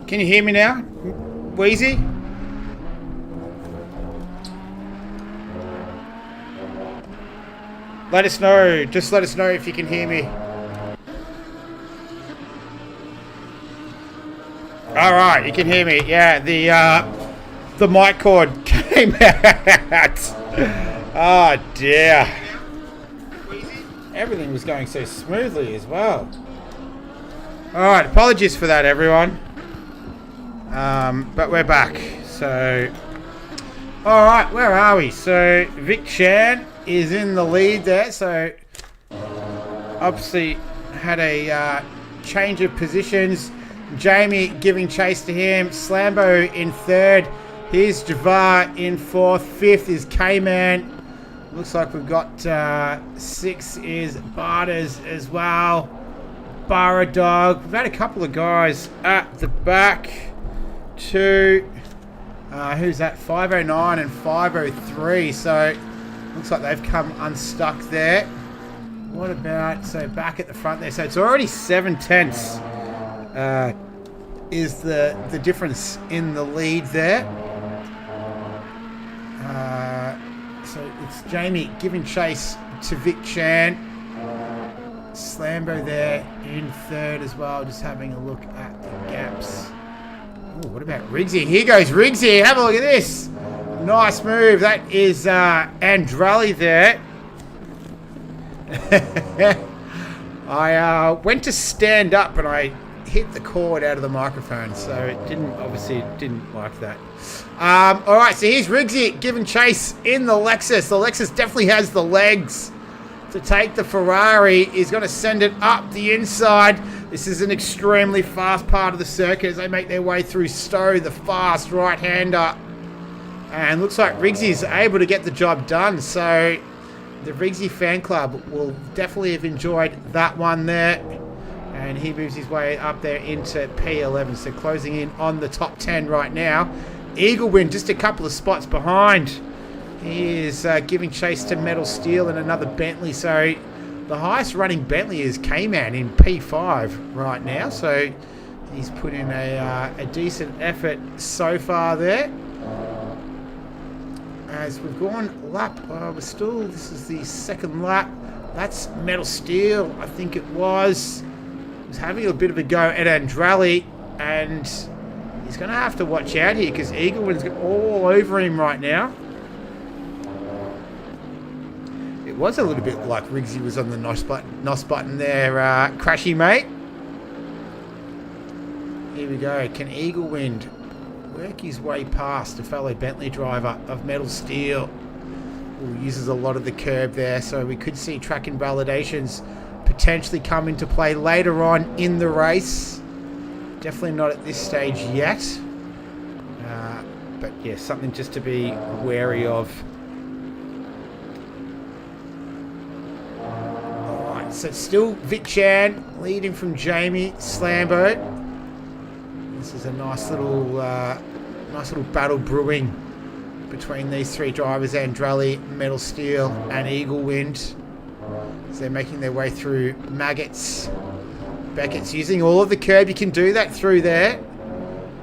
Can you hear me now? Wheezy? Let us know. Just let us know if you can hear me. Alright, you can hear me. Yeah, the mic cord came out. Oh dear. Everything was going so smoothly as well. Alright, apologies for that, everyone. But we're back. So, alright, where are we? So, Vic Chan is in the lead there. So, obviously had a change of positions. Jamie giving chase to him. Slambo in third. Here's Javar in fourth. Fifth is K-Man. Looks like we've got six is Barters as well. Barra Dog. We've had a couple of guys at the back. Two. Who's that? 509 and 503. So looks like they've come unstuck there. What about, so back at the front there. So it's already 7/10 is the difference in the lead there. So it's Jamie giving chase to Vic Chan. Slambo there in third as well, just having a look at the gaps. Oh, what about Riggsy? Here goes Riggsy. Have a look at this. Nice move. That is Andrali there. I went to stand up and I hit the cord out of the microphone, so it didn't like that. All right, so here's Riggsy giving chase in the Lexus. The Lexus definitely has the legs to take the Ferrari. He's going to send it up the inside. This is an extremely fast part of the circuit as they make their way through Stowe, the fast right-hander. And looks like Riggsy's able to get the job done. So the Riggsy fan club will definitely have enjoyed that one there. And he moves his way up there into P11. So closing in on the top 10 right now. Eaglewind just a couple of spots behind. He is giving chase to Metal Steel and another Bentley. So the highest running Bentley is K-Man in P5 right now. So he's put in a decent effort so far there. As we've gone lap, this is the second lap. That's Metal Steel, I think it was. He's having a bit of a go at Andrali, and he's going to have to watch out here because Eaglewind's all over him right now. It was a little bit like Riggsy was on the NOS button there, Crashy mate. Here we go. Can Eaglewind work his way past a fellow Bentley driver of Metal Steel, who uses a lot of the curb there? So we could see track invalidations potentially come into play later on in the race. Definitely not at this stage yet. But yeah, something just to be wary of. Alright, so still Vic Chan leading from Jamie Slambo. This is a nice little battle brewing between these three drivers, Andrali, Metal Steel and Eaglewind. So they're making their way through Maggots. Beckett's using all of the curb. You can do that through there.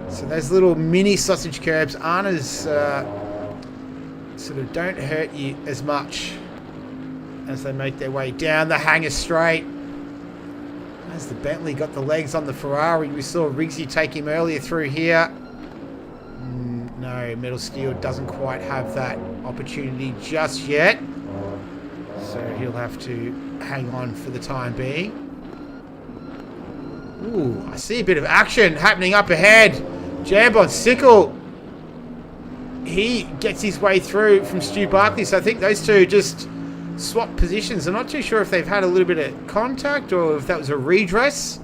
So those little mini sausage curbs aren't as sort of don't hurt you as much as they make their way down the hanger straight. As the Bentley got the legs on the Ferrari, we saw Riggsy take him earlier through here. No, Metal Steel doesn't quite have that opportunity just yet. So he'll have to hang on for the time being. Ooh, I see a bit of action happening up ahead. Jambon Sickle. He gets his way through from Stu Barkley. So I think those two just swap positions. I'm not too sure if they've had a little bit of contact or if that was a redress.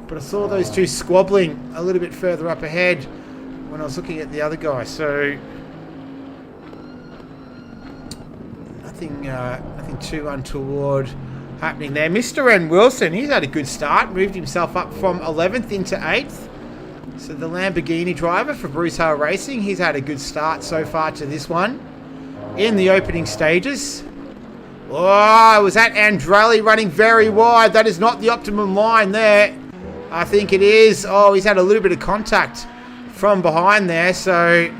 But I saw those two squabbling a little bit further up ahead when I was looking at the other guy. So nothing too untoward happening there. Mr. N. Wilson, he's had a good start. Moved himself up from 11th into 8th. So the Lamborghini driver for Bruce Hale Racing, he's had a good start so far to this one in the opening stages. Oh, was that Andrali running very wide? That is not the optimum line there. I think it is. Oh, he's had a little bit of contact from behind there. So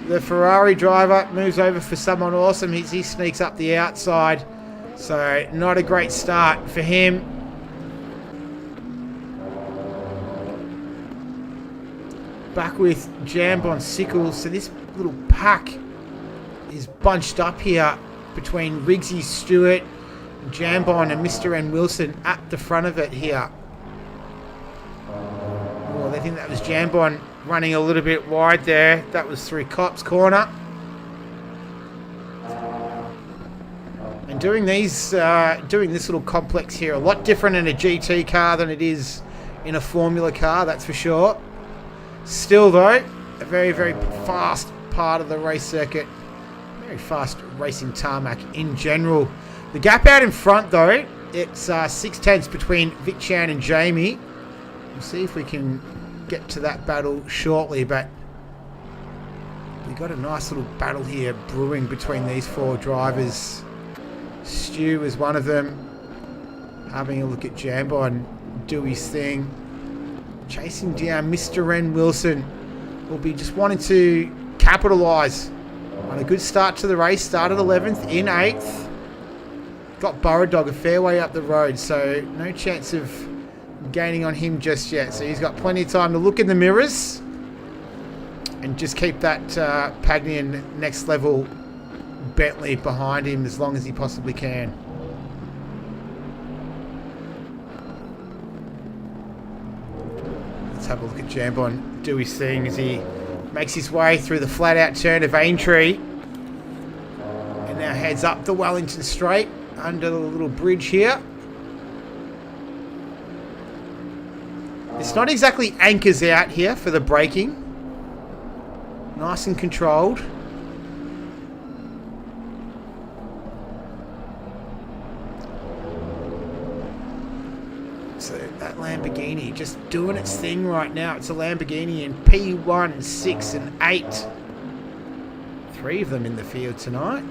the Ferrari driver moves over for someone awesome. He sneaks up the outside. So not a great start for him. Back with Jambon Sickles. So this little pack is bunched up here between Riggsy Stewart, Jambon and Mr. N. Wilson at the front of it here. Oh, I think that was Jambon running a little bit wide there. That was through Cops Corner. And doing this little complex here, a lot different in a GT car than it is in a Formula car, that's for sure. Still though, a very, very fast part of the race circuit. Very fast racing tarmac in general. The gap out in front though, it's 6/10 between Vic Chan and Jamie. We'll see if we can get to that battle shortly, but we got a nice little battle here brewing between these four drivers. Stu is one of them, having a look at Jambon do his thing. Chasing down Mr. N. Wilson. Will be just wanting to capitalise on a good start to the race. Started 11th, in 8th. Got Burrow Dog a fair way up the road, so no chance of gaining on him just yet. So he's got plenty of time to look in the mirrors and just keep that Pagnian next level Bentley behind him as long as he possibly can. Let's have a look at Jambon do his thing as he makes his way through the flat out turn of Aintree and now heads up the Wellington Straight under the little bridge here. It's not exactly anchors out here for the braking. Nice and controlled. So that Lamborghini just doing its thing right now. It's a Lamborghini in P1, 6 and 8. 3 of them in the field tonight.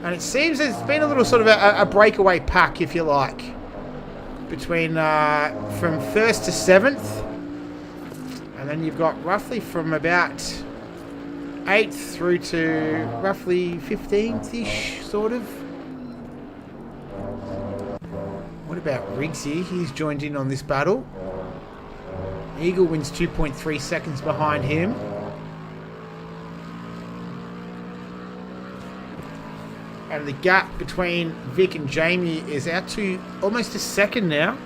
And it seems there's been a little sort of a breakaway pack, if you like, between from 1st to 7th. And then you've got roughly from about 8th through to roughly 15th-ish, sort of. What about Riggsy? He's joined in on this battle. Eagle wins 2.3 seconds behind him. And the gap between Vic and Jamie is out to almost a second now.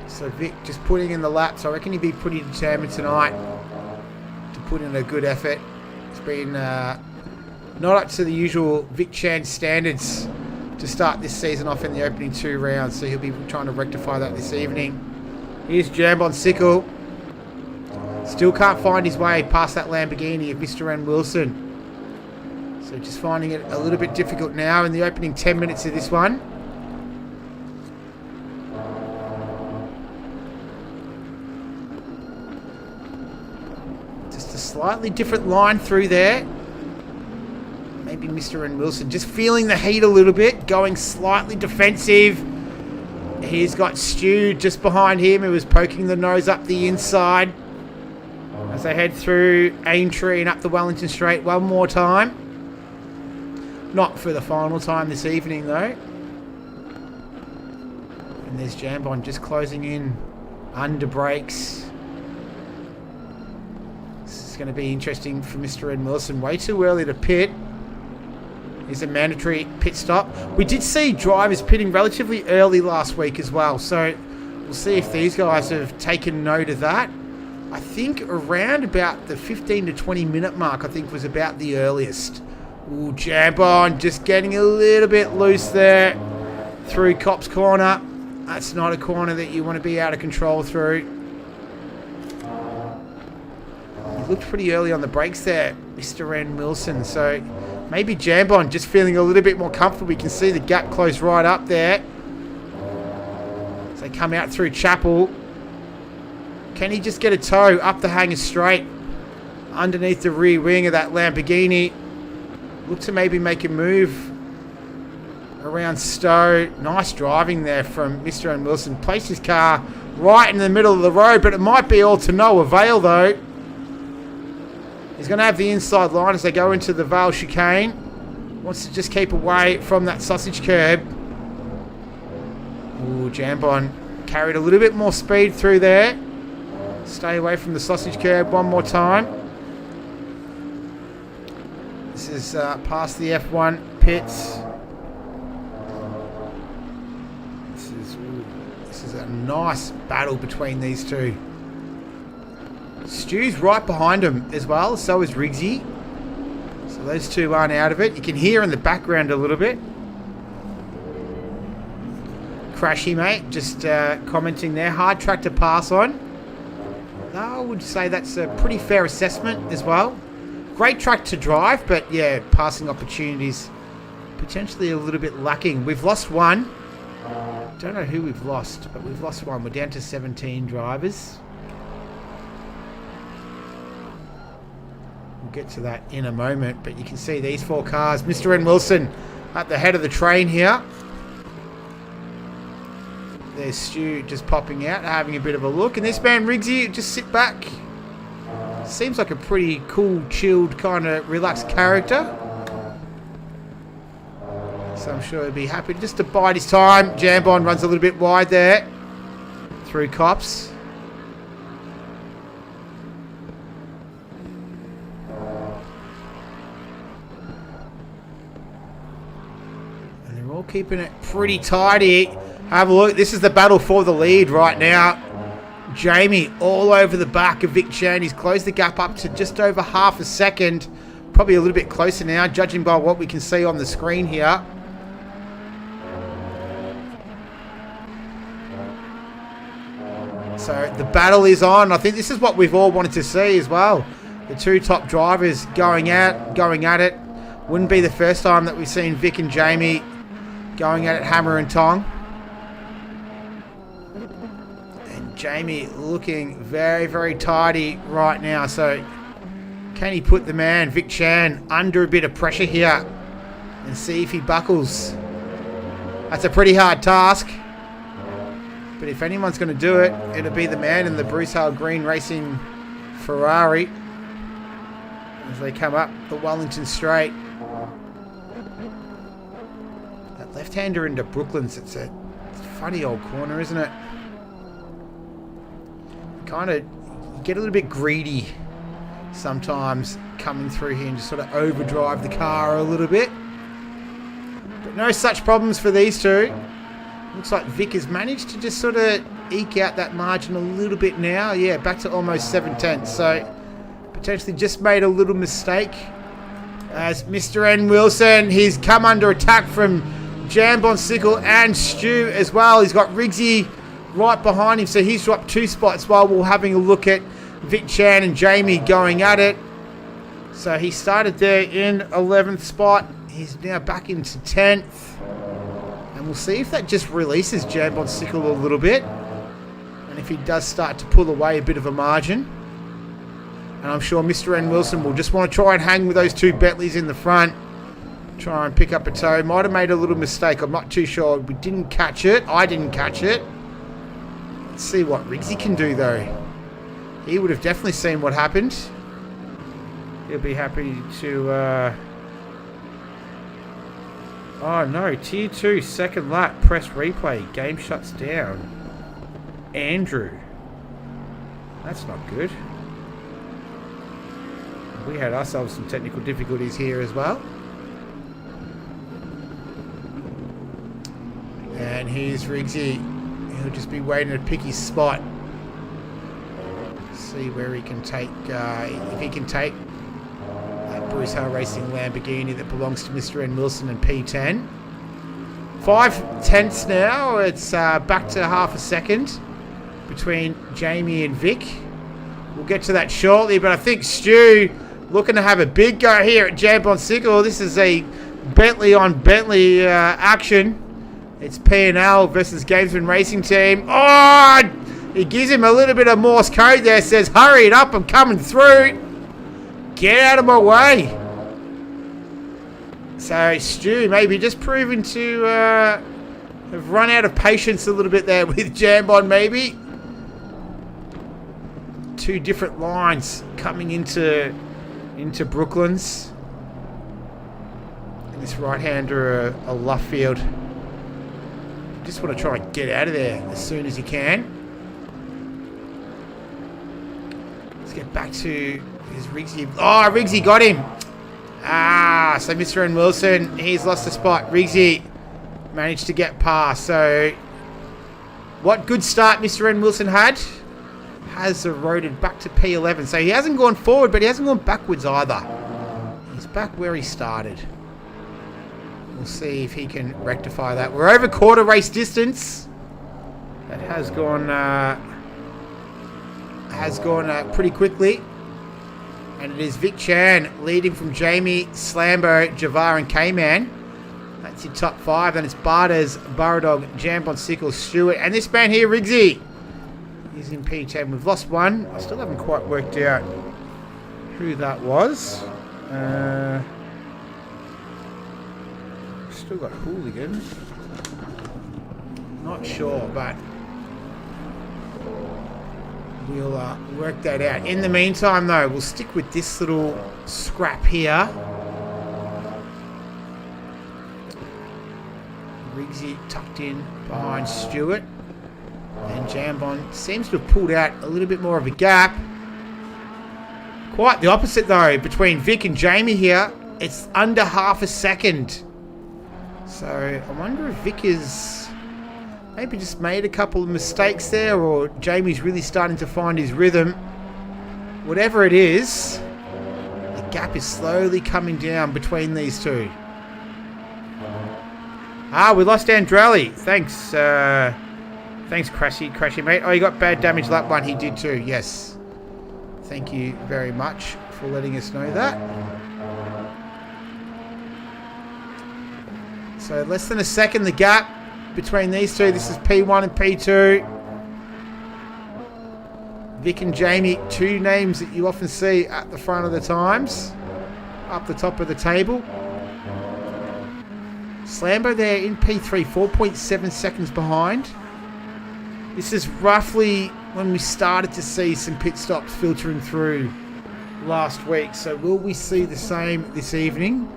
So Vic just putting in the laps. I reckon he'd be pretty determined tonight to put in a good effort. It's been not up to the usual Vic Chan standards to start this season off in the opening 2 rounds. So he'll be trying to rectify that this evening. Here's Jambon Sickle. Still can't find his way past that Lamborghini of Mr. N. Wilson. So just finding it a little bit difficult now in the opening 10 minutes of this one. Just a slightly different line through there. Maybe Mr. N. Wilson just feeling the heat a little bit, going slightly defensive. He's got Stu just behind him who was poking the nose up the inside. As they head through Aintree and up the Wellington Straight one more time. Not for the final time this evening though. And there's Jambon just closing in under brakes. This is going to be interesting for Mr. N. Wilson. Way too early to pit. Is a mandatory pit stop. We did see drivers pitting relatively early last week as well. So we'll see if these guys have taken note of that. I think around about the 15 to 20 minute mark, I think was about the earliest. Ooh, Jambon just getting a little bit loose there through Cops Corner. That's not a corner that you want to be out of control through. He looked pretty early on the brakes there, Mr. N. Wilson. So maybe Jambon just feeling a little bit more comfortable. We can see the gap close right up there. As they come out through Chapel. Can he just get a toe up the hanger straight underneath the rear wing of that Lamborghini? Look to maybe make a move around Stowe. Nice driving there from Mr. N. Wilson. Placed his car right in the middle of the road, but it might be all to no avail though. He's going to have the inside line as they go into the Vale chicane. Wants to just keep away from that sausage curb. Ooh, Jambon carried a little bit more speed through there. Stay away from the sausage curb one more time. This is past the F1 pits. This is a nice battle between these two. Stu's right behind him as well, so is Riggsy. So those two aren't out of it. You can hear in the background a little bit. Crashy, mate, just commenting there. Hard track to pass on. I would say that's a pretty fair assessment as well. Great track to drive, but yeah, passing opportunities potentially a little bit lacking. We've lost one. Don't know who we've lost, but we've lost one. We're down to 17 drivers. We'll get to that in a moment, but you can see these 4 cars. Mr. N. Wilson at the head of the train here. There's Stu just popping out, having a bit of a look. And this man, Riggsy, just sit back. Seems like a pretty cool, chilled, kind of relaxed character. So I'm sure he'll be happy just to bide his time. Jambon runs a little bit wide there. Through cops. And they're all keeping it pretty tidy. Have a look. This is the battle for the lead right now. Jamie all over the back of Vic Chan. He's closed the gap up to just over half a second. Probably a little bit closer now, judging by what we can see on the screen here. So the battle is on. I think this is what we've all wanted to see as well. The two top drivers going at it. Wouldn't be the first time that we've seen Vic and Jamie going at it hammer and tong. Jamie looking very, very tidy right now. So can he put the man, Vic Chan, under a bit of pressure here and see if he buckles? That's a pretty hard task. But if anyone's going to do it, it'll be the man in the Bruce Hale Green Racing Ferrari as they come up the Wellington Straight. That left-hander into Brooklands, it's a funny old corner, isn't it? Kind of get a little bit greedy sometimes coming through here and just sort of overdrive the car a little bit. But no such problems for these two. Looks like Vic has managed to just sort of eke out that margin a little bit now. Yeah, back to almost 7/10. So potentially just made a little mistake. As Mr. N. Wilson, he's come under attack from Jambon Sickle and Stu as well. He's got Riggsy right behind him, so he's dropped 2 spots while we're having a look at Vic Chan and Jamie going at it. So he started there in 11th spot. He's now back into 10th. And we'll see if that just releases Jambon Sickle a little bit. And if he does start to pull away a bit of a margin. And I'm sure Mr. N. Wilson will just want to try and hang with those 2 Bentleys in the front. Try and pick up a toe. Might have made a little mistake. I'm not too sure. We didn't catch it. I didn't catch it. Let's see what Riggsy can do though. He would have definitely seen what happened. He'll be happy to... Oh no, Tier 2, second lap, press replay, game shuts down. Andrew. That's not good. We had ourselves some technical difficulties here as well. And here's Riggsy. He'll just be waiting to pick his spot. See where he can take, if he can take that Bruce Hale Racing Lamborghini that belongs to Mr. N. Wilson and P10. 5/10 now. It's back to half a second between Jamie and Vic. We'll get to that shortly, but I think Stu looking to have a big go here at Jambon Sickle. This is a Bentley on Bentley action. It's P&L versus Gamesman Racing Team. Oh, he gives him a little bit of Morse code there. Says, hurry it up, I'm coming through. Get out of my way. So Stu maybe just proving to have run out of patience a little bit there with Jambon maybe. Two different lines coming into Brooklands. And this right-hander a Luffield. Just want to try and get out of there as soon as you can. Let's get back to his Riggsy. Oh, Riggsy got him. So Mr. N. Wilson, he's lost the spot. Riggsy managed to get past. So, what good start Mr. N. Wilson had has eroded back to P11. So he hasn't gone forward, but he hasn't gone backwards either. He's back where he started. We'll see if he can rectify that. We're over quarter race distance. That has gone pretty quickly. And it is Vic Chan leading from Jamie, Slambo, Javar and K-Man. That's your top five. Then it's Barters, Burradog, Jambon, Sickles, Stewart. And this man here, Riggsy. He's in P10. We've lost one. I still haven't quite worked out who that was. Still got Hooligan. Not sure, but we'll work that out. In the meantime, though, we'll stick with this little scrap here. Riggsy tucked in behind Stewart. And Jambon seems to have pulled out a little bit more of a gap. Quite the opposite, though, between Vic and Jamie here. It's under half a second. So, I wonder if Vic has maybe just made a couple of mistakes there, or Jamie's really starting to find his rhythm. Whatever it is, the gap is slowly coming down between these two. We lost Andrelli. Thanks, thanks, Crashy mate. Oh, you got bad damage lap one. He did too. Yes. Thank you very much for letting us know that. So less than a second, the gap between these two. This is P1 and P2. Vic and Jamie, two names that you often see at the front of the times, up the top of the table. Slambo there in P3, 4.7 seconds behind. This is roughly when we started to see some pit stops filtering through last week. So will we see the same this evening?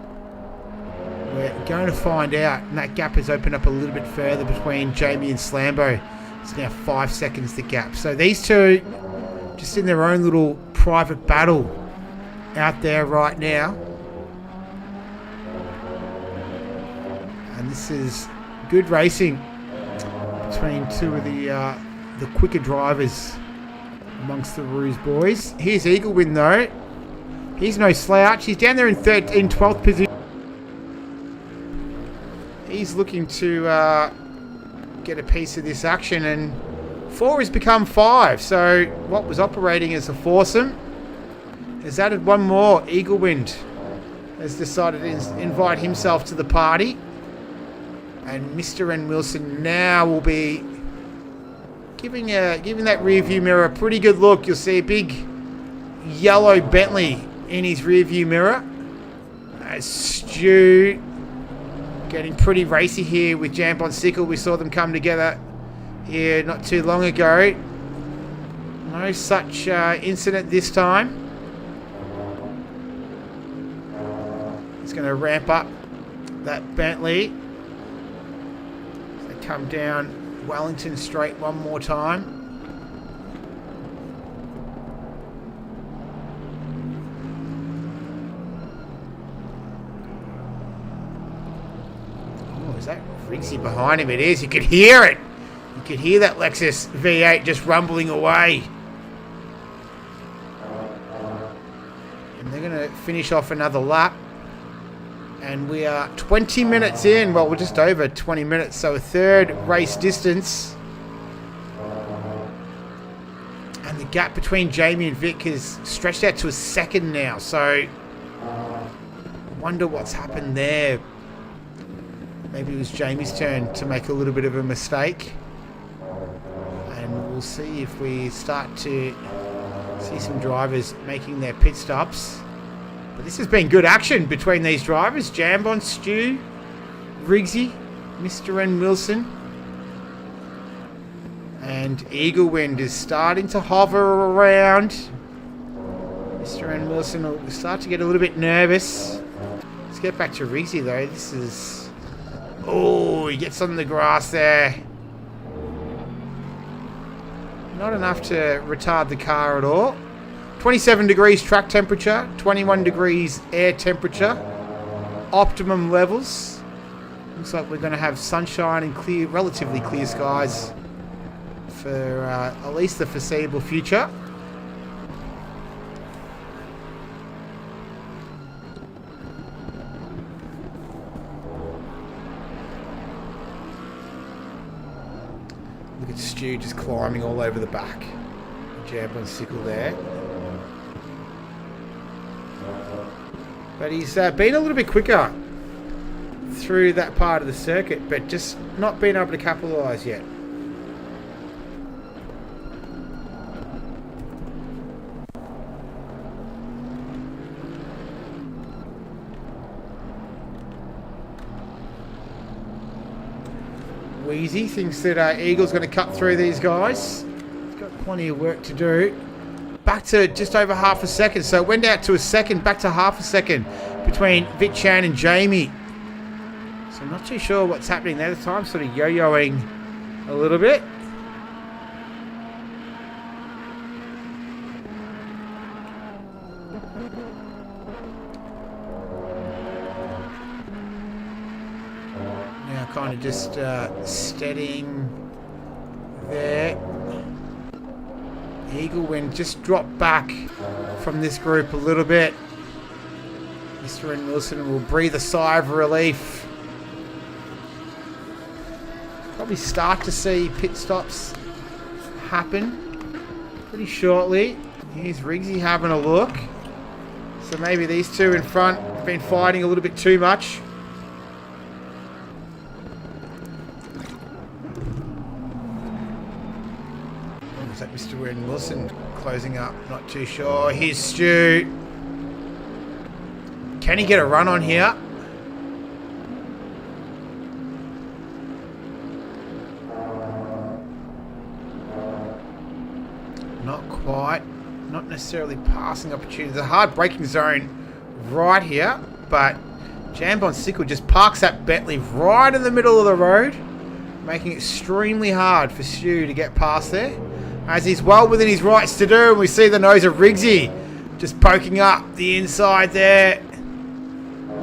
We're going to find out. And that gap has opened up a little bit further between Jamie and Slambo. It's now 5 seconds the gap. So these two just in their own little private battle out there right now. And this is good racing between two of the quicker drivers amongst the Ruse boys. Here's Eaglewin though. He's no slouch. He's down there in 12th position. He's looking to get a piece of this action, and 4 has become 5. So what was operating as a foursome has added one more. Eaglewind has decided to invite himself to the party. And Mr. N. Wilson now will be giving that rear view mirror a pretty good look. You'll see a big yellow Bentley in his rear view mirror. As Stu getting pretty racy here with Jambon Sickle. We saw them come together here not too long ago. No such incident this time. He's going to ramp up that Bentley. They come down Wellington Straight one more time. Oh, is that Riggsy behind him? It is. You could hear it. You could hear that Lexus V8 just rumbling away. And they're going to finish off another lap. And we are 20 minutes in. Well, we're just over 20 minutes. So a third race distance. And the gap between Jamie and Vic is stretched out to a second now. So I wonder what's happened there. Maybe it was Jamie's turn to make a little bit of a mistake. And we'll see if we start to see some drivers making their pit stops. But this has been good action between these drivers. Jambon, Stu, Riggsy, Mr. N. Wilson. And Eagle Wind is starting to hover around. Mr. N. Wilson will start to get a little bit nervous. Let's get back to Riggsy though. This is... Oh, he gets on the grass there. Not enough to retard the car at all. 27 degrees track temperature, 21 degrees air temperature, optimum levels. Looks like we're going to have sunshine and clear, relatively clear skies for at least the foreseeable future. Look at Stu just climbing all over the back. Jab on sickle there. But he's been a little bit quicker through that part of the circuit, but just not been able to capitalise yet. Wheezy thinks that Eagle's going to cut through these guys. He's got plenty of work to do. Back to just over half a second. So it went out to a second, back to half a second between Vic Chan and Jamie. So I'm not too sure what's happening there. The time's sort of yo-yoing a little bit. Now kind of just steadying there. Eagle Wind just dropped back from this group a little bit. Mr. N. Wilson will breathe a sigh of relief. Probably start to see pit stops happen pretty shortly. Here's Riggsy having a look. So maybe these two in front have been fighting a little bit too much. Is that Mr. N. Wilson closing up? Not too sure. Here's Stu. Can he get a run on here? Not quite. Not necessarily passing opportunity. There's a hard braking zone right here, but Jambon Sickle just parks that Bentley right in the middle of the road, making it extremely hard for Stu to get past there, as he's well within his rights to do. And we see the nose of Riggsy just poking up the inside there.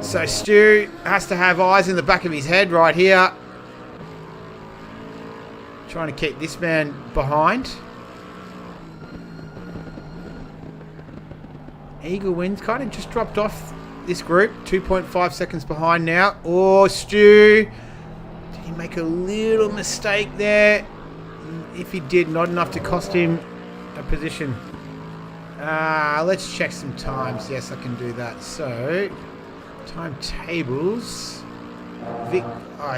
So Stu has to have eyes in the back of his head right here, trying to keep this man behind. Eagle Wind kind of just dropped off this group, 2.5 seconds behind now. Oh, Stu, did he make a little mistake there? If he did, not enough to cost him a position. Let's check some times. Yes, I can do that. So, timetables. Vic,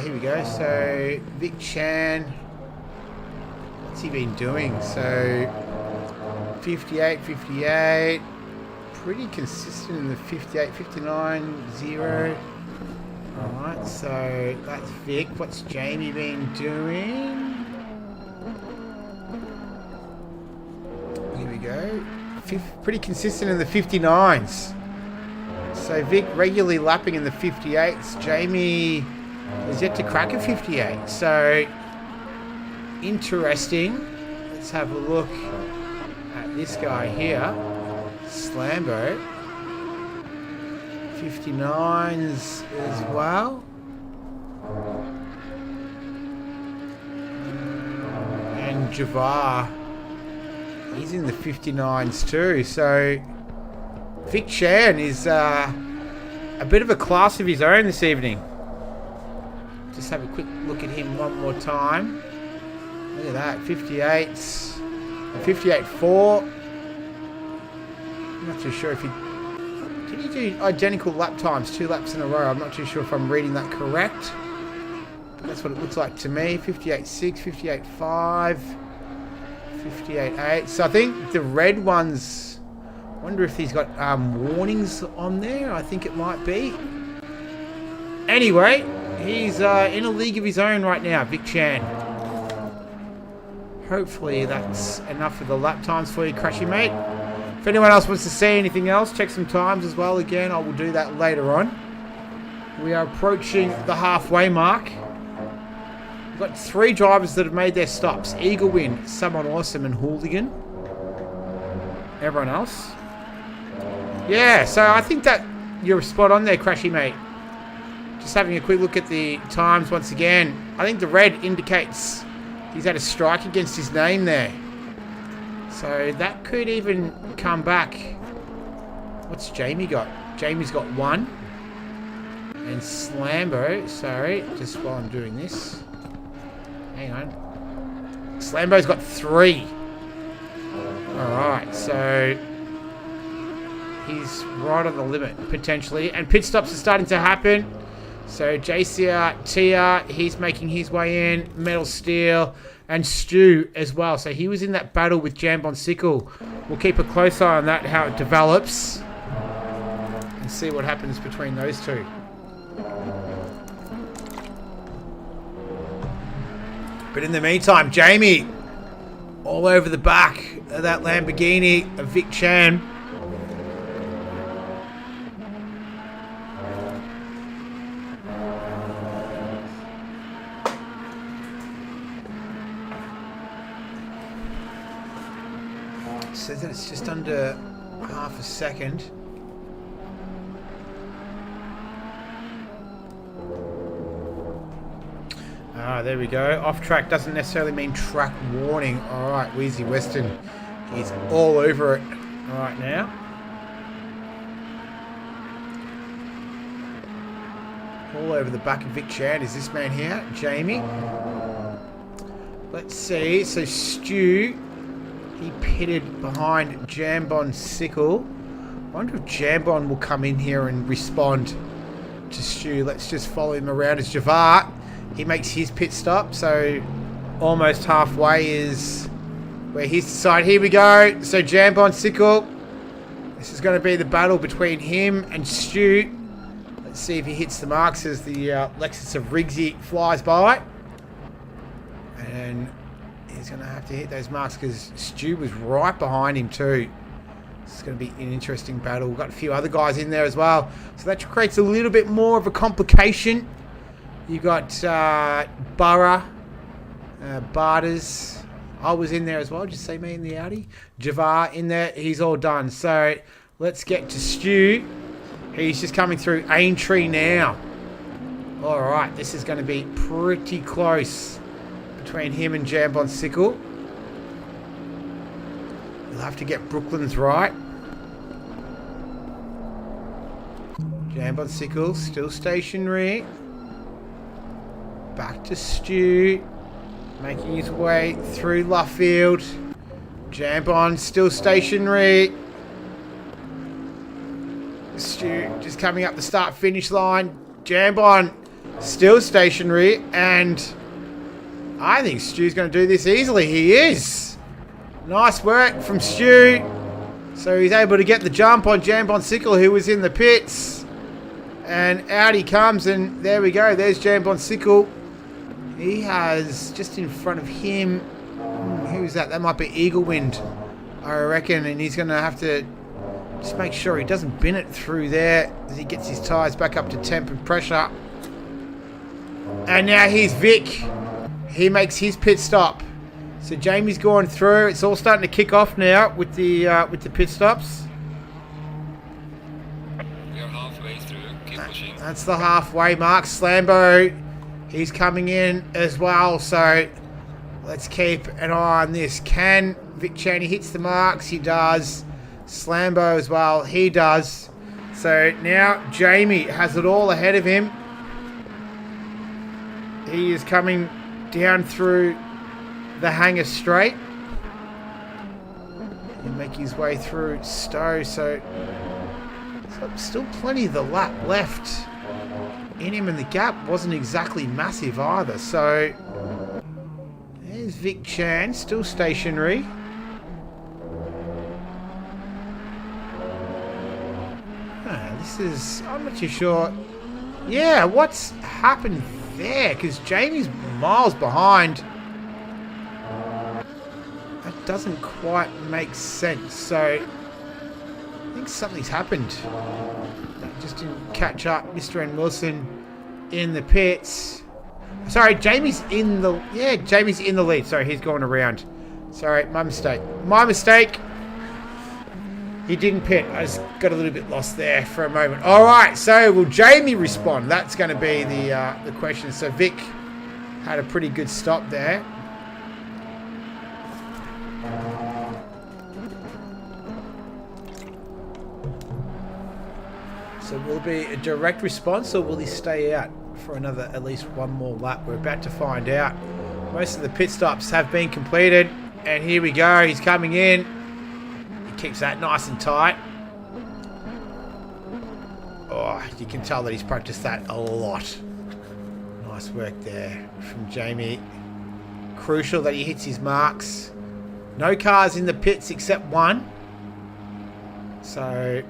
here we go. So, Vic Chan, what's he been doing? So, 58, 58. Pretty consistent in the 58, 59, 0. Alright, so that's Vic. What's Jamie been doing? Here we go. Pretty consistent in the 59s. So Vic regularly lapping in the 58s. Jamie is yet to crack a 58. So, interesting. Let's have a look at this guy here. Slambo. 59s as well. And Javar. He's in the 59s too. So Vic Chan is a bit of a class of his own this evening. Just have a quick look at him one more time. Look at that. 58s. 58.4. I'm not too sure if he... Did he do identical lap times, 2 laps in a row? I'm not too sure if I'm reading that correct. But that's what it looks like to me. 58.6, 58.5, 58.8. So I think the red ones Wonder if he's got warnings on there. I think it might be. Anyway, he's in a league of his own right now, Vic Chan. Hopefully that's enough of the lap times for you, Crashy mate. If anyone else wants to see anything else, check some times as well. Again, I will do that later on. We are approaching the halfway mark. We've got 3 drivers that have made their stops. Eagle Win, Someone Awesome, and Hooligan. Everyone else? Yeah, so I think that you're spot on there, Crashy mate. Just having a quick look at the times once again. I think the red indicates he's had a strike against his name there. So that could even come back. What's Jamie got? Jamie's got 1. And Slambo, sorry, just while I'm doing this. Hang on. Slambo's got 3. Alright, so he's right on the limit, potentially. And pit stops are starting to happen. So JCR, TR, he's making his way in. Metal Steel and Stu as well. So he was in that battle with Jambon Sickle. We'll keep a close eye on that, how it develops. And see what happens between those two. But in the meantime, Jamie, all over the back of that Lamborghini of Vic Chan. Says that it's just under half a second. Ah, there we go. Off track doesn't necessarily mean track warning. Alright, Wheezy Weston. He's all over it right now. All over the back of Vic Chan is this man here, Jamie. Let's see. So Stu, he pitted behind Jambon Sickle. I wonder if Jambon will come in here and respond to Stu. Let's just follow him around as Javar. He makes his pit stop, so almost halfway is where he's decided. Here we go. So Jambon Sickle. This is going to be the battle between him and Stu. Let's see if he hits the marks as the Lexus of Riggsy flies by. And he's going to have to hit those marks because Stu was right behind him too. It's going to be an interesting battle. We've got a few other guys in there as well. So that creates a little bit more of a complication. You got Burra, Barters. I was in there as well. Just see me in the Audi. Javar in there. He's all done. So let's get to Stu. He's just coming through Aintree now. All right. This is going to be pretty close between him and Jambon Sickle. You'll have to get Brooklyn's right. Jambon Sickle still stationary. Back to Stu, making his way through Luffield. Jambon still stationary. Stu just coming up the start-finish line. Jambon still stationary, and I think Stu's going to do this easily. He is. Nice work from Stu. So he's able to get the jump on Jambon Sickle, who was in the pits. And out he comes, and there we go. There's Jambon Sickle. He has just in front of him. Who's that? That might be Eagle Wind, I reckon. And he's going to have to just make sure he doesn't bin it through there as he gets his tyres back up to temp and pressure. And now here's Vic. He makes his pit stop. So Jamie's going through. It's all starting to kick off now with the pit stops. We are halfway through. Keep pushing. That's the halfway mark. Slambo. He's coming in as well, so let's keep an eye on this. Can Vic Chan, he hits the marks? He does. Slambo as well, he does. So now Jamie has it all ahead of him. He is coming down through the hangar straight. He'll make his way through Stowe, so still plenty of the lap left in him, and the gap wasn't exactly massive either. So there's Vic Chan, still stationary. This is... I'm not too sure. Yeah, what's happened there? Because Jamie's miles behind. That doesn't quite make sense. So, I think something's happened. That just didn't catch up. Mr. N. Wilson in the pits. Sorry, Jamie's in the... Yeah, Jamie's in the lead. Sorry, he's going around. Sorry, my mistake. My mistake. He didn't pit. I just got a little bit lost there for a moment. All right, so will Jamie respond? That's going to be the question. So Vic had a pretty good stop there. So will it be a direct response, or will he stay out for another, at least one more lap? We're about to find out. Most of the pit stops have been completed, and here we go. He's coming in. He keeps that nice and tight. Oh, you can tell that he's practiced that a lot. Nice work there from Jamie. Crucial that he hits his marks. No cars in the pits except one. So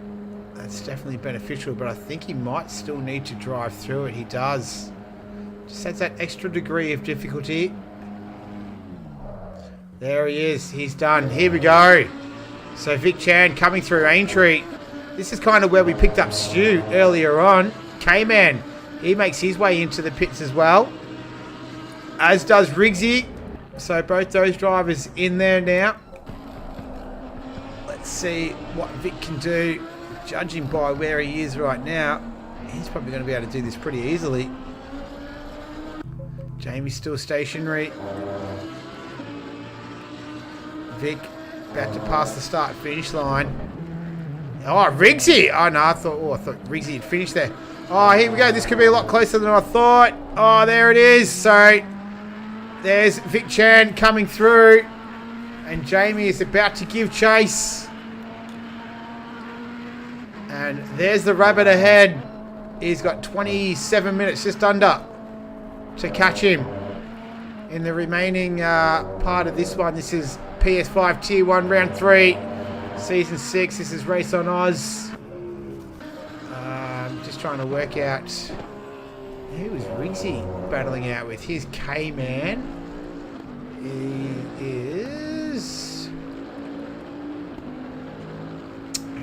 that's definitely beneficial, but I think he might still need to drive through it. He does. Just adds that extra degree of difficulty. There he is. He's done. Here we go. So Vic Chan coming through Aintree. This is kind of where we picked up Stu earlier on. K-Man. He makes his way into the pits as well. As does Riggsy. So both those drivers in there now. Let's see what Vic can do. Judging by where he is right now, he's probably going to be able to do this pretty easily. Jamie's still stationary. Vic about to pass the start-finish line. Oh, Riggsy! Oh, no, I thought Riggsy had finished there. Oh, here we go. This could be a lot closer than I thought. Oh, there it is. So, there's Vic Chan coming through. And Jamie is about to give chase. And there's the rabbit ahead. He's got 27 minutes, just under, to catch him. In the remaining part of this one, this is PS5 Tier 1 Round 3, Season 6. This is Race on Oz. Just trying to work out who was Riggsy battling out with. Here's K-Man. He is...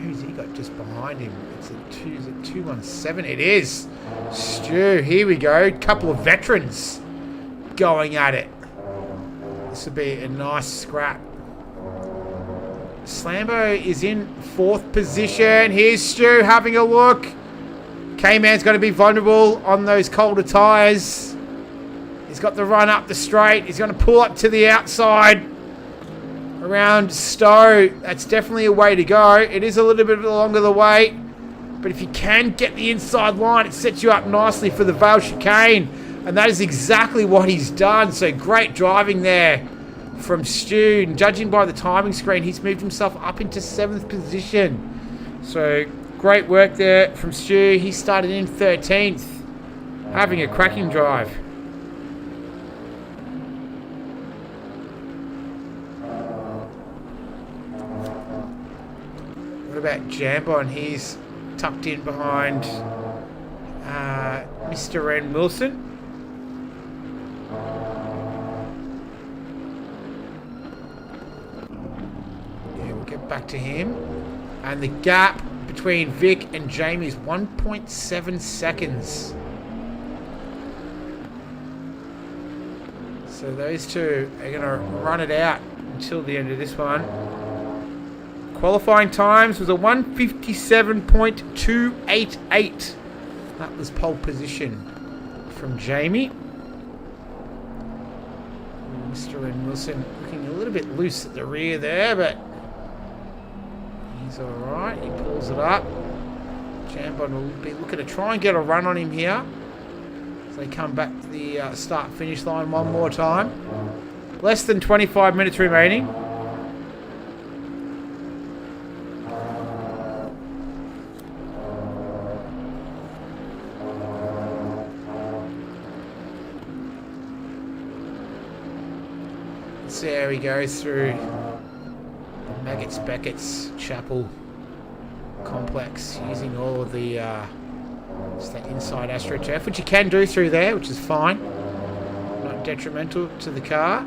Who's he got just behind him? It's a 217. It is Stu. Here we go. Couple of veterans going at it. This would be a nice scrap. Slambo is in 4th position. Here's Stu having a look. K-Man's going to be vulnerable on those colder tyres. He's got the run up the straight. He's going to pull up to the outside around Stowe. That's definitely a way to go. It is a little bit longer the way, but if you can get the inside line, it sets you up nicely for the Vale chicane, and that is exactly what he's done. So great driving there from Stu, and judging by the timing screen, he's moved himself up into 7th position. So great work there from Stu. He started in 13th, having a cracking drive. What about Jambon? He's tucked in behind Mr. N. Wilson. Yeah, we'll get back to him. And the gap between Vic and Jamie is 1.7 seconds. So those two are going to run it out until the end of this one. Qualifying times was a 157.288. That was pole position from Jamie. Mr. N. Wilson looking a little bit loose at the rear there, but he's alright. He pulls it up. Jambon will be looking to try and get a run on him here. So they come back to the start-finish line one more time. Less than 25 minutes remaining. There he goes through Maggots Beckett's chapel. complex using all of the just that inside AstroTurf, which you can do through there, which is fine. Not detrimental to the car.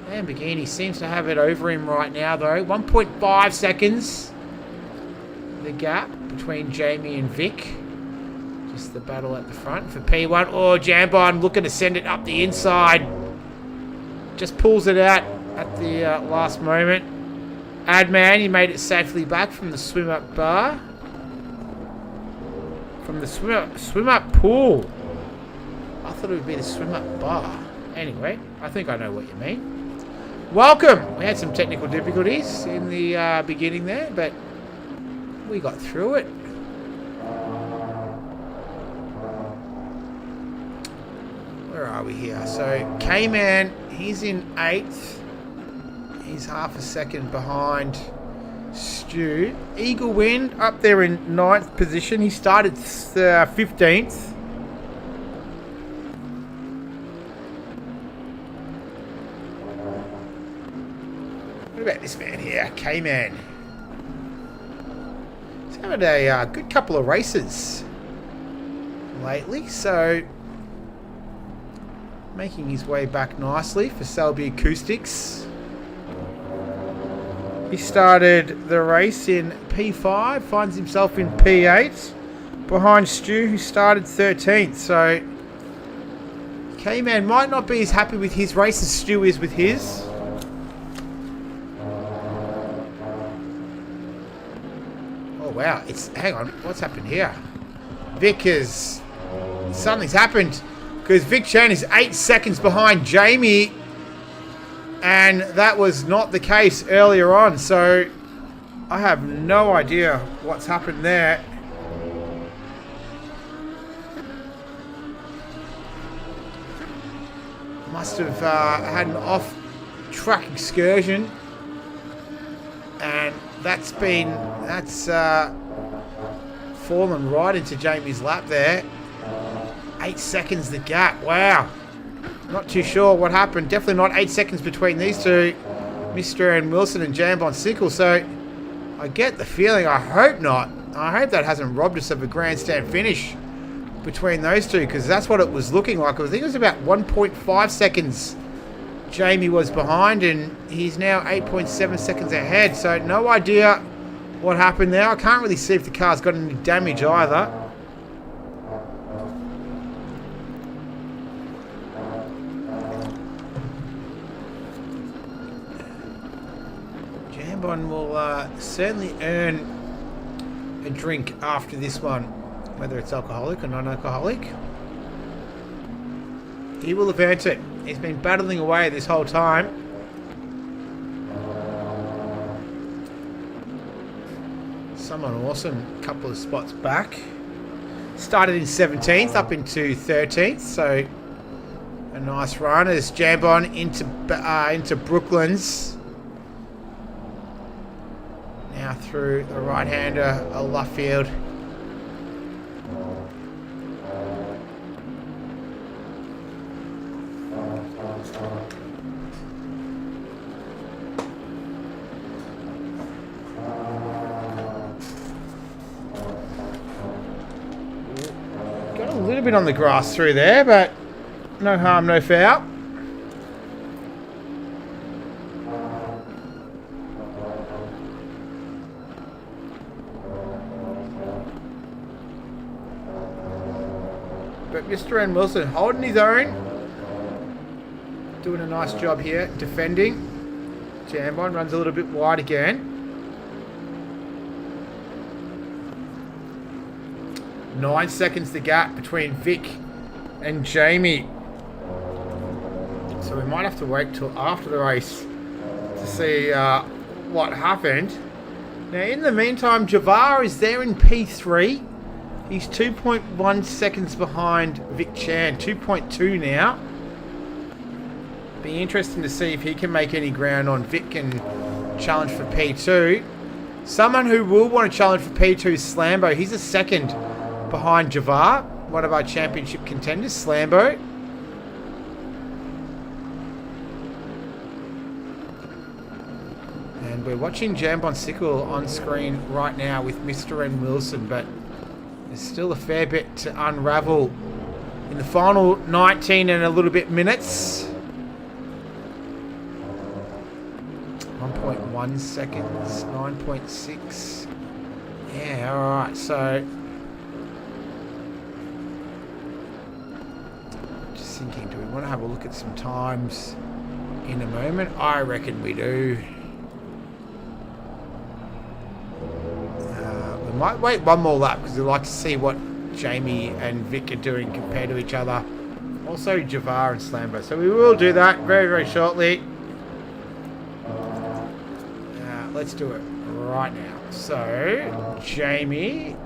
Lamborghini seems to have it over him right now, though. 1.5 seconds. The gap between Jamie and Vic. Just the battle at the front for P1. Oh, Jambon looking to send it up the inside. Just pulls it out at the last moment. Adman, he made it safely back from the swim-up bar. From the swim-up pool. I thought it would be the swim-up bar. Anyway, I think I know what you mean. Welcome! We had some technical difficulties in the beginning there, but we got through it. Where are we here? So, K-Man, he's in 8th. He's half a second behind Stu. Eagle Wind up there in 9th position. He started 15th. What about this man here? K-Man. He's having a good couple of races lately, so making his way back nicely for Selby Acoustics. He started the race in P5, finds himself in P8, behind Stu, who started 13th. So, K-Man might not be as happy with his race as Stu is with his. Oh, wow. Hang on. What's happened here? Vic is... Something's happened. Because Vic Chan is 8 seconds behind Jamie. And that was not the case earlier on. So, I have no idea what's happened there. Must have had an off-track excursion. And that's fallen right into Jamie's lap there. 8 seconds the gap. Wow. Not too sure what happened. Definitely not 8 seconds between these two, Mr. and Wilson and Jambon Sickle. So I get the feeling, I hope not. I hope that hasn't robbed us of a grandstand finish between those two, because that's what it was looking like. I think it was about 1.5 seconds Jamie was behind, and he's now 8.7 seconds ahead. So no idea what happened there. I can't really see if the car's got any damage either. Jambon will certainly earn a drink after this one, whether it's alcoholic or non-alcoholic. He will have earned it. He's been battling away this whole time. Someone awesome, couple of spots back. Started in 17th, up into 13th, so a nice run as Jambon into Brooklands. Now through the right-hander, Luffield. Got a little bit on the grass through there, but no harm, no foul. But Mr. N. Wilson holding his own. Doing a nice job here, defending. Jambon runs a little bit wide again. 9 seconds the gap between Vic and Jamie. So we might have to wait till after the race to see what happened. Now in the meantime, Javar is there in P3. He's 2.1 seconds behind Vic Chan. 2.2 now. Be interesting to see if he can make any ground on Vic and challenge for P2. Someone who will want to challenge for P2 is Slambo. He's a second behind Javar, one of our championship contenders, Slambo. And we're watching Jambon Sickle on screen right now with Mr. N. Wilson, but there's still a fair bit to unravel in the final 19 and a little bit minutes. 1.1 seconds, 9.6. Yeah, alright, so just thinking, do we want to have a look at some times in a moment? I reckon we do. We might wait one more lap because we'd like to see what Jamie and Vic are doing compared to each other. Also Javar and Slambo. So we will do that very, very shortly. Let's do it right now. So, Jamie,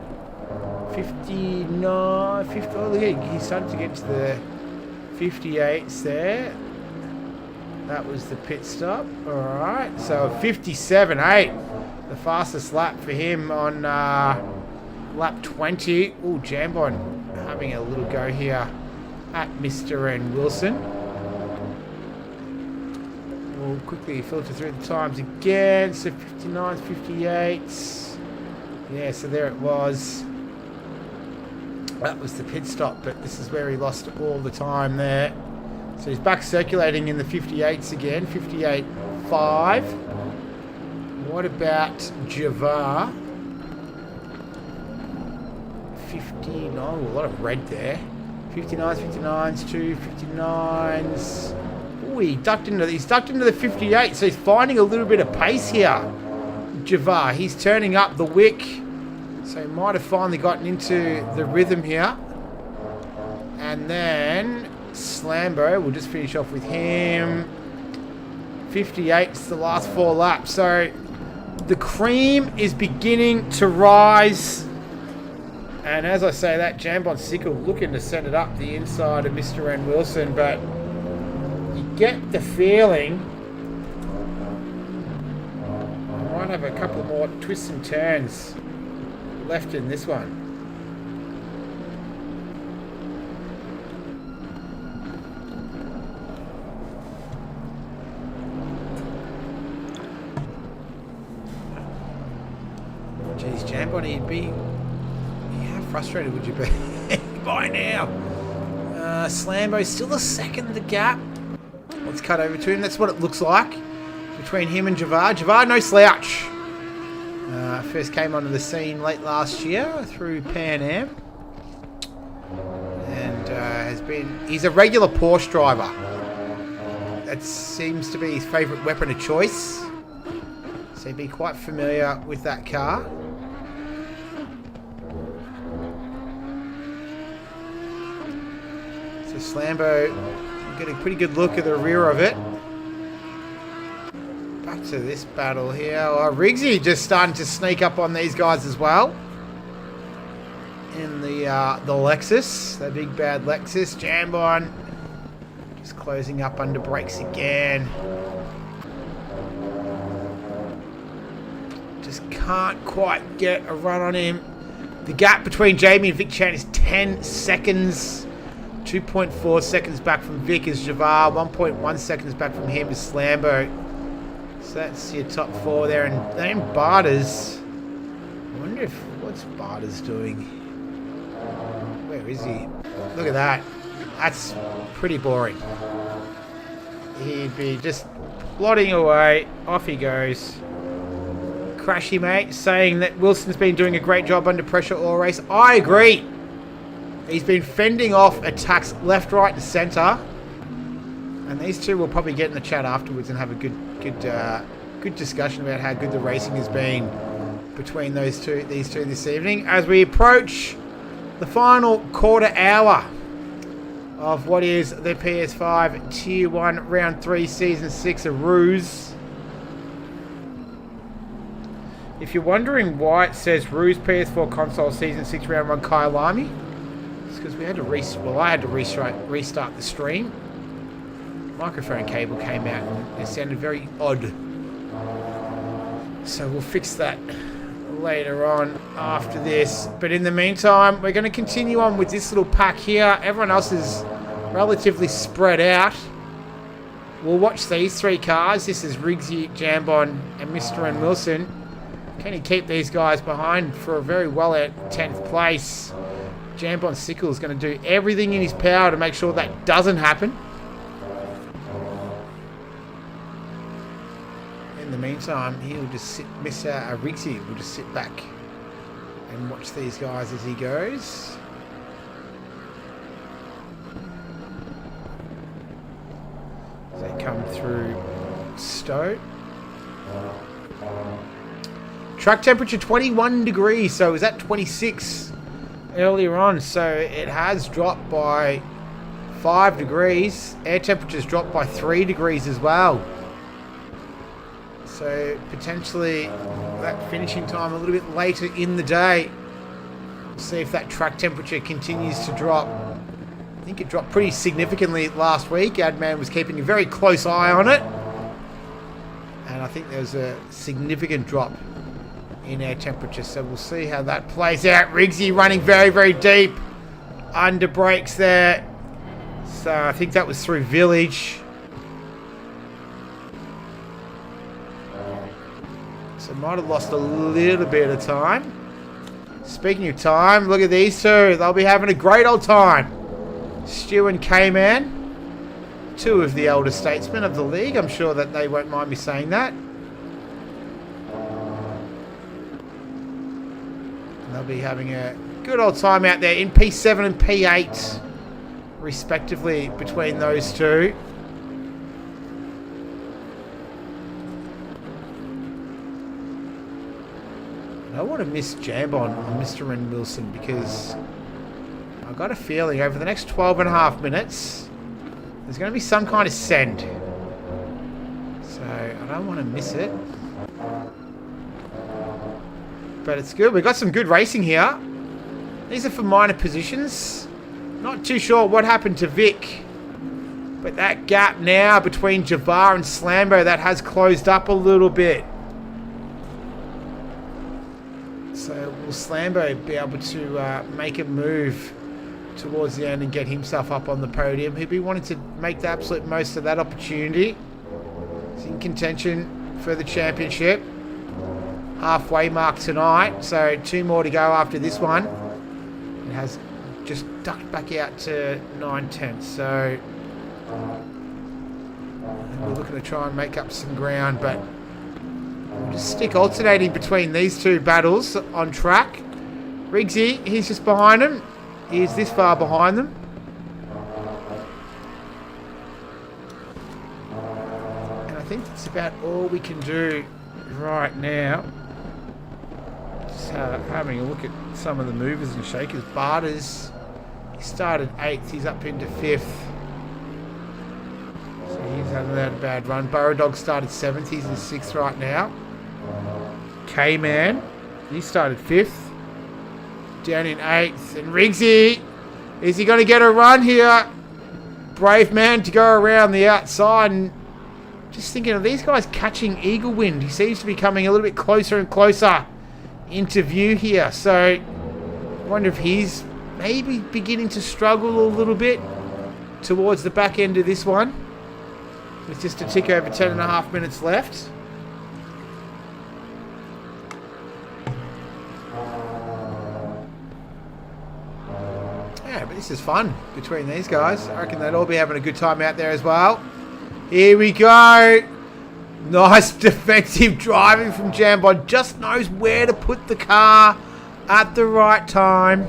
59, 50, oh, look at, he started to get to the 58s there. That was the pit stop. Alright, so 57.8. The fastest lap for him on lap 20. Oh, Jambon having a little go here at Mr. N. Wilson. We'll quickly filter through the times again. So 59s, 58s. Yeah, so there it was. That was the pit stop, but this is where he lost all the time there. So he's back circulating in the 58s again. 58.5. What about Javar? 59. Oh, a lot of red there. 59s, 59s, 2 59s. Ooh, he's ducked into the 58, so he's finding a little bit of pace here. Javar, he's turning up the wick, so he might have finally gotten into the rhythm here. And then Slambo, we'll just finish off with him. 58's the last 4 laps, so the cream is beginning to rise. And as I say that, Jambon Sickle looking to set it up the inside of Mr. N. Wilson, but get the feeling I might have a couple more twists and turns left in this one. Geez, Jambon, how frustrated would you be by now? Slambo's still a second the gap. Let's cut over to him. That's what it looks like between him and Javar. Javar, no slouch. First came onto the scene late last year through Pan Am. And he's a regular Porsche driver. That seems to be his favourite weapon of choice. So he'd be quite familiar with that car. So Slambo, get a pretty good look at the rear of it. Back to this battle here. Oh, Riggsy just starting to sneak up on these guys as well. In the Lexus, the big bad Lexus. Jambon just closing up under brakes again. Just can't quite get a run on him. The gap between Jamie and Vic Chan is 10 seconds. 2.4 seconds back from Vic is Javar. 1.1 seconds back from him is Slambo. So that's your top 4 there. And then Barters. I wonder what's Barters doing? Where is he? Look at that. That's pretty boring. He'd be just plodding away. Off he goes. Crashy mate saying that Wilson's been doing a great job under pressure all race. I agree. He's been fending off attacks left, right, and centre. And these two will probably get in the chat afterwards and have a good discussion about how good the racing has been between these two this evening. As we approach the final quarter hour of what is the PS5 Tier 1 Round 3 Season 6 of Ruse. If you're wondering why it says Ruse PS4 Console Season 6 Round 1 Kyalami, because we had to I had to restart the stream. Microphone cable came out and it sounded very odd. So we'll fix that later on after this. But in the meantime, we're going to continue on with this little pack here. Everyone else is relatively spread out. we'll watch these three cars. This is Riggsy, Jambon, and Mr. and Wilson. Can he keep these guys behind for a very well at 10th place? Jambon Sickle is going to do everything in his power to make sure that doesn't happen. In the meantime, he'll just Riggsy will just sit back and watch these guys as he goes. As they come through Stowe. Track temperature 21 degrees, so it was at 26 earlier on, so it has dropped by 5 degrees. Air temperature's dropped by 3 degrees as well. So potentially that finishing time a little bit later in the day. We'll see if that track temperature continues to drop. I think it dropped pretty significantly last week. Adman was keeping a very close eye on it. And I think there was a significant drop in air temperature. So we'll see how that plays out. Riggsy running very, very deep under brakes there. So I think that was through Village. So might have lost a little bit of time. Speaking of time, look at these two. They'll be having a great old time. Stu and K-Man, two of the elder statesmen of the league. I'm sure that they won't mind me saying that. And they'll be having a good old time out there in P7 and P8, respectively, between those two. I don't want to miss Jambon on Mr. and Wilson because I've got a feeling over the next 12 and a half minutes there's going to be some kind of send. So I don't want to miss it. But it's good. We've got some good racing here. These are for minor positions. Not too sure what happened to Vic. But that gap now between Javar and Slambo, that has closed up a little bit. So will Slambo be able to make a move towards the end and get himself up on the podium? He'll be wanting to make the absolute most of that opportunity. He's in contention for the championship. Halfway mark tonight, so 2 more to go after this one. It has just ducked back out to 9/10, so we're looking to try and make up some ground, but we'll just stick alternating between these two battles on track. Riggsy, he's just behind him. He's this far behind them. And I think that's about all we can do right now. Just having a look at some of the movers and shakers. Barters, he started 8th. He's up into 5th. So he's having a bad run. Burrow Dog started 7th. He's in 6th right now. K-Man, he started 5th. Down in 8th. And Riggsy, is he going to get a run here? Brave man to go around the outside. And just thinking of these guys catching eagle wind. He seems to be coming a little bit closer and closer into view here. So I wonder if he's maybe beginning to struggle a little bit towards the back end of this one. With just a tick over 10 and a half minutes left. Yeah, but this is fun between these guys. I reckon they'd all be having a good time out there as well. Here we go. Nice defensive driving from Jambon. Just knows where to put the car at the right time.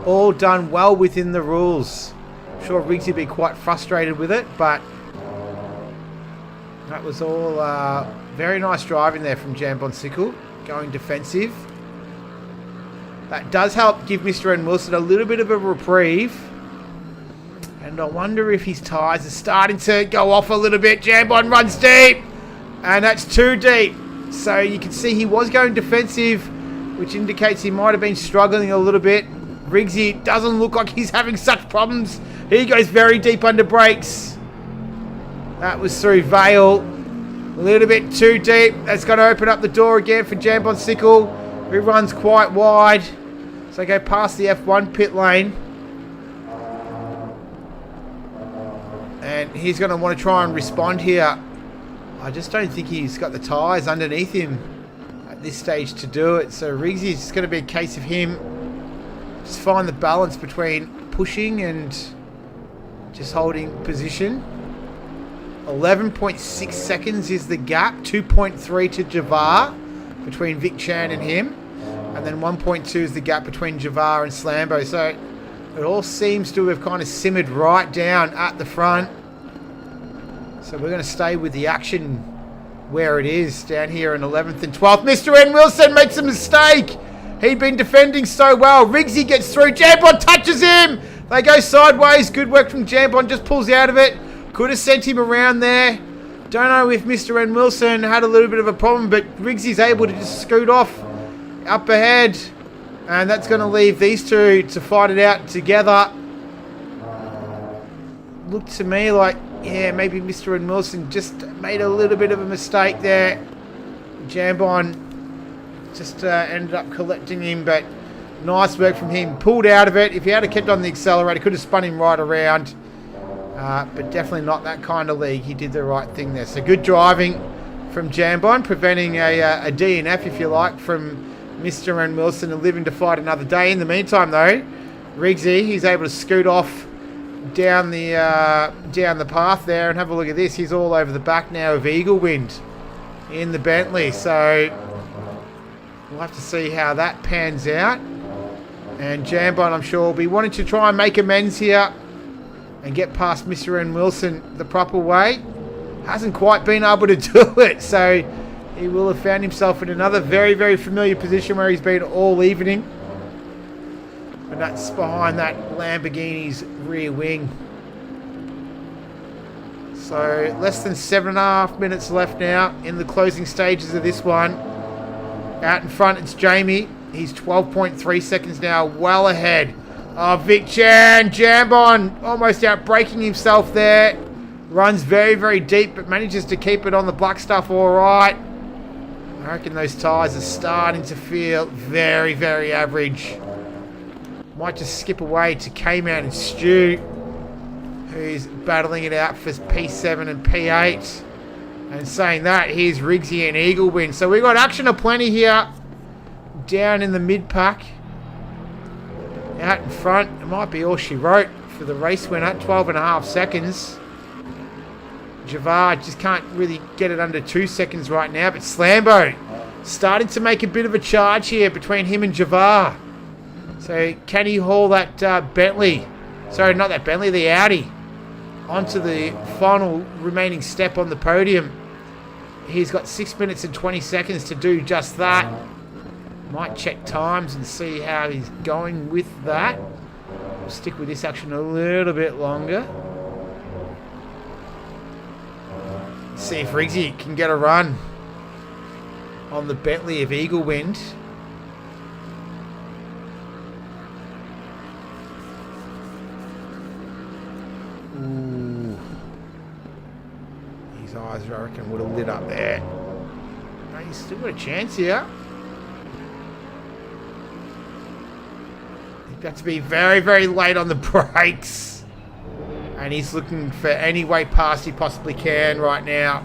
All done well within the rules. I'm sure Riggsy would be quite frustrated with it, but that was all very nice driving there from Jambon Sickle. Going defensive. That does help give Mr. N. Wilson a little bit of a reprieve. And I wonder if his tyres are starting to go off a little bit. Jambon runs deep. And that's too deep. So you can see he was going defensive, which indicates he might have been struggling a little bit. Riggsy doesn't look like he's having such problems. He goes very deep under brakes. That was through Vale. A little bit too deep. That's going to open up the door again for Jambon Sickle, who runs quite wide. So go past the F1 pit lane. And And he's going to want to try and respond here. I just don't think he's got the tyres underneath him at this stage to do it. So Riggsy's just going to be a case of him just find the balance between pushing and just holding position. 11.6 seconds is the gap. 2.3 to Javar between Vic Chan and him. And then 1.2 is the gap between Javar and Slambo. So it all seems to have kind of simmered right down at the front. So we're going to stay with the action where it is down here in 11th and 12th. Mr. N. Wilson makes a mistake. He'd been defending so well. Riggsy gets through. Jambon touches him. They go sideways. Good work from Jambon. Just pulls out of it. Could have sent him around there. Don't know if Mr. N. Wilson had a little bit of a problem, but Riggsy's able to just scoot off up ahead. And that's going to leave these two to fight it out together. Looked to me like, yeah, maybe Mr. N. Wilson just made a little bit of a mistake there. Jambon just ended up collecting him, but nice work from him. Pulled out of it. If he had kept on the accelerator, could have spun him right around. But definitely not that kind of league. He did the right thing there. So good driving from Jambon, preventing a DNF, if you like, from Mr. N. Wilson and living to fight another day. In the meantime, though, Riggsy, he's able to scoot off down the path there, and have a look at this. He's all over the back now of Eagle Wind in the Bentley. So we'll have to see how that pans out. And Jambon, I'm sure, will be wanting to try and make amends here and get past Mr. N. Wilson the proper way. Hasn't quite been able to do it, so he will have found himself in another very, very familiar position where he's been all evening. And that's behind that Lamborghini's rear wing. So less than 7.5 minutes left now in the closing stages of this one. Out in front, it's Jamie. He's 12.3 seconds now, well ahead of Vic Chan. Jambon almost out braking himself there. Runs very, very deep, but manages to keep it on the black stuff all right. I reckon those tyres are starting to feel very, very average. Might just skip away to K-Man and Stu, who's battling it out for P7 and P8. And saying that, here's Riggsy and Eagle Wind. So we've got action aplenty here down in the mid-pack. Out in front, it might be all she wrote for the race winner, 12.5 seconds. Javar just can't really get it under 2 seconds right now, but Slambo starting to make a bit of a charge here between him and Javar. So can he haul that Bentley, sorry, not that Bentley, the Audi, onto the final remaining step on the podium? He's got 6 minutes and 20 seconds to do just that. Might check times and see how he's going with that. We'll stick with this action a little bit longer. See if Riggsy can get a run on the Bentley of Eagle Wind. Ooh. His eyes, I reckon, would have lit up there. No, he's still got a chance here. He's got to be very, very late on the brakes. And he's looking for any way past he possibly can right now.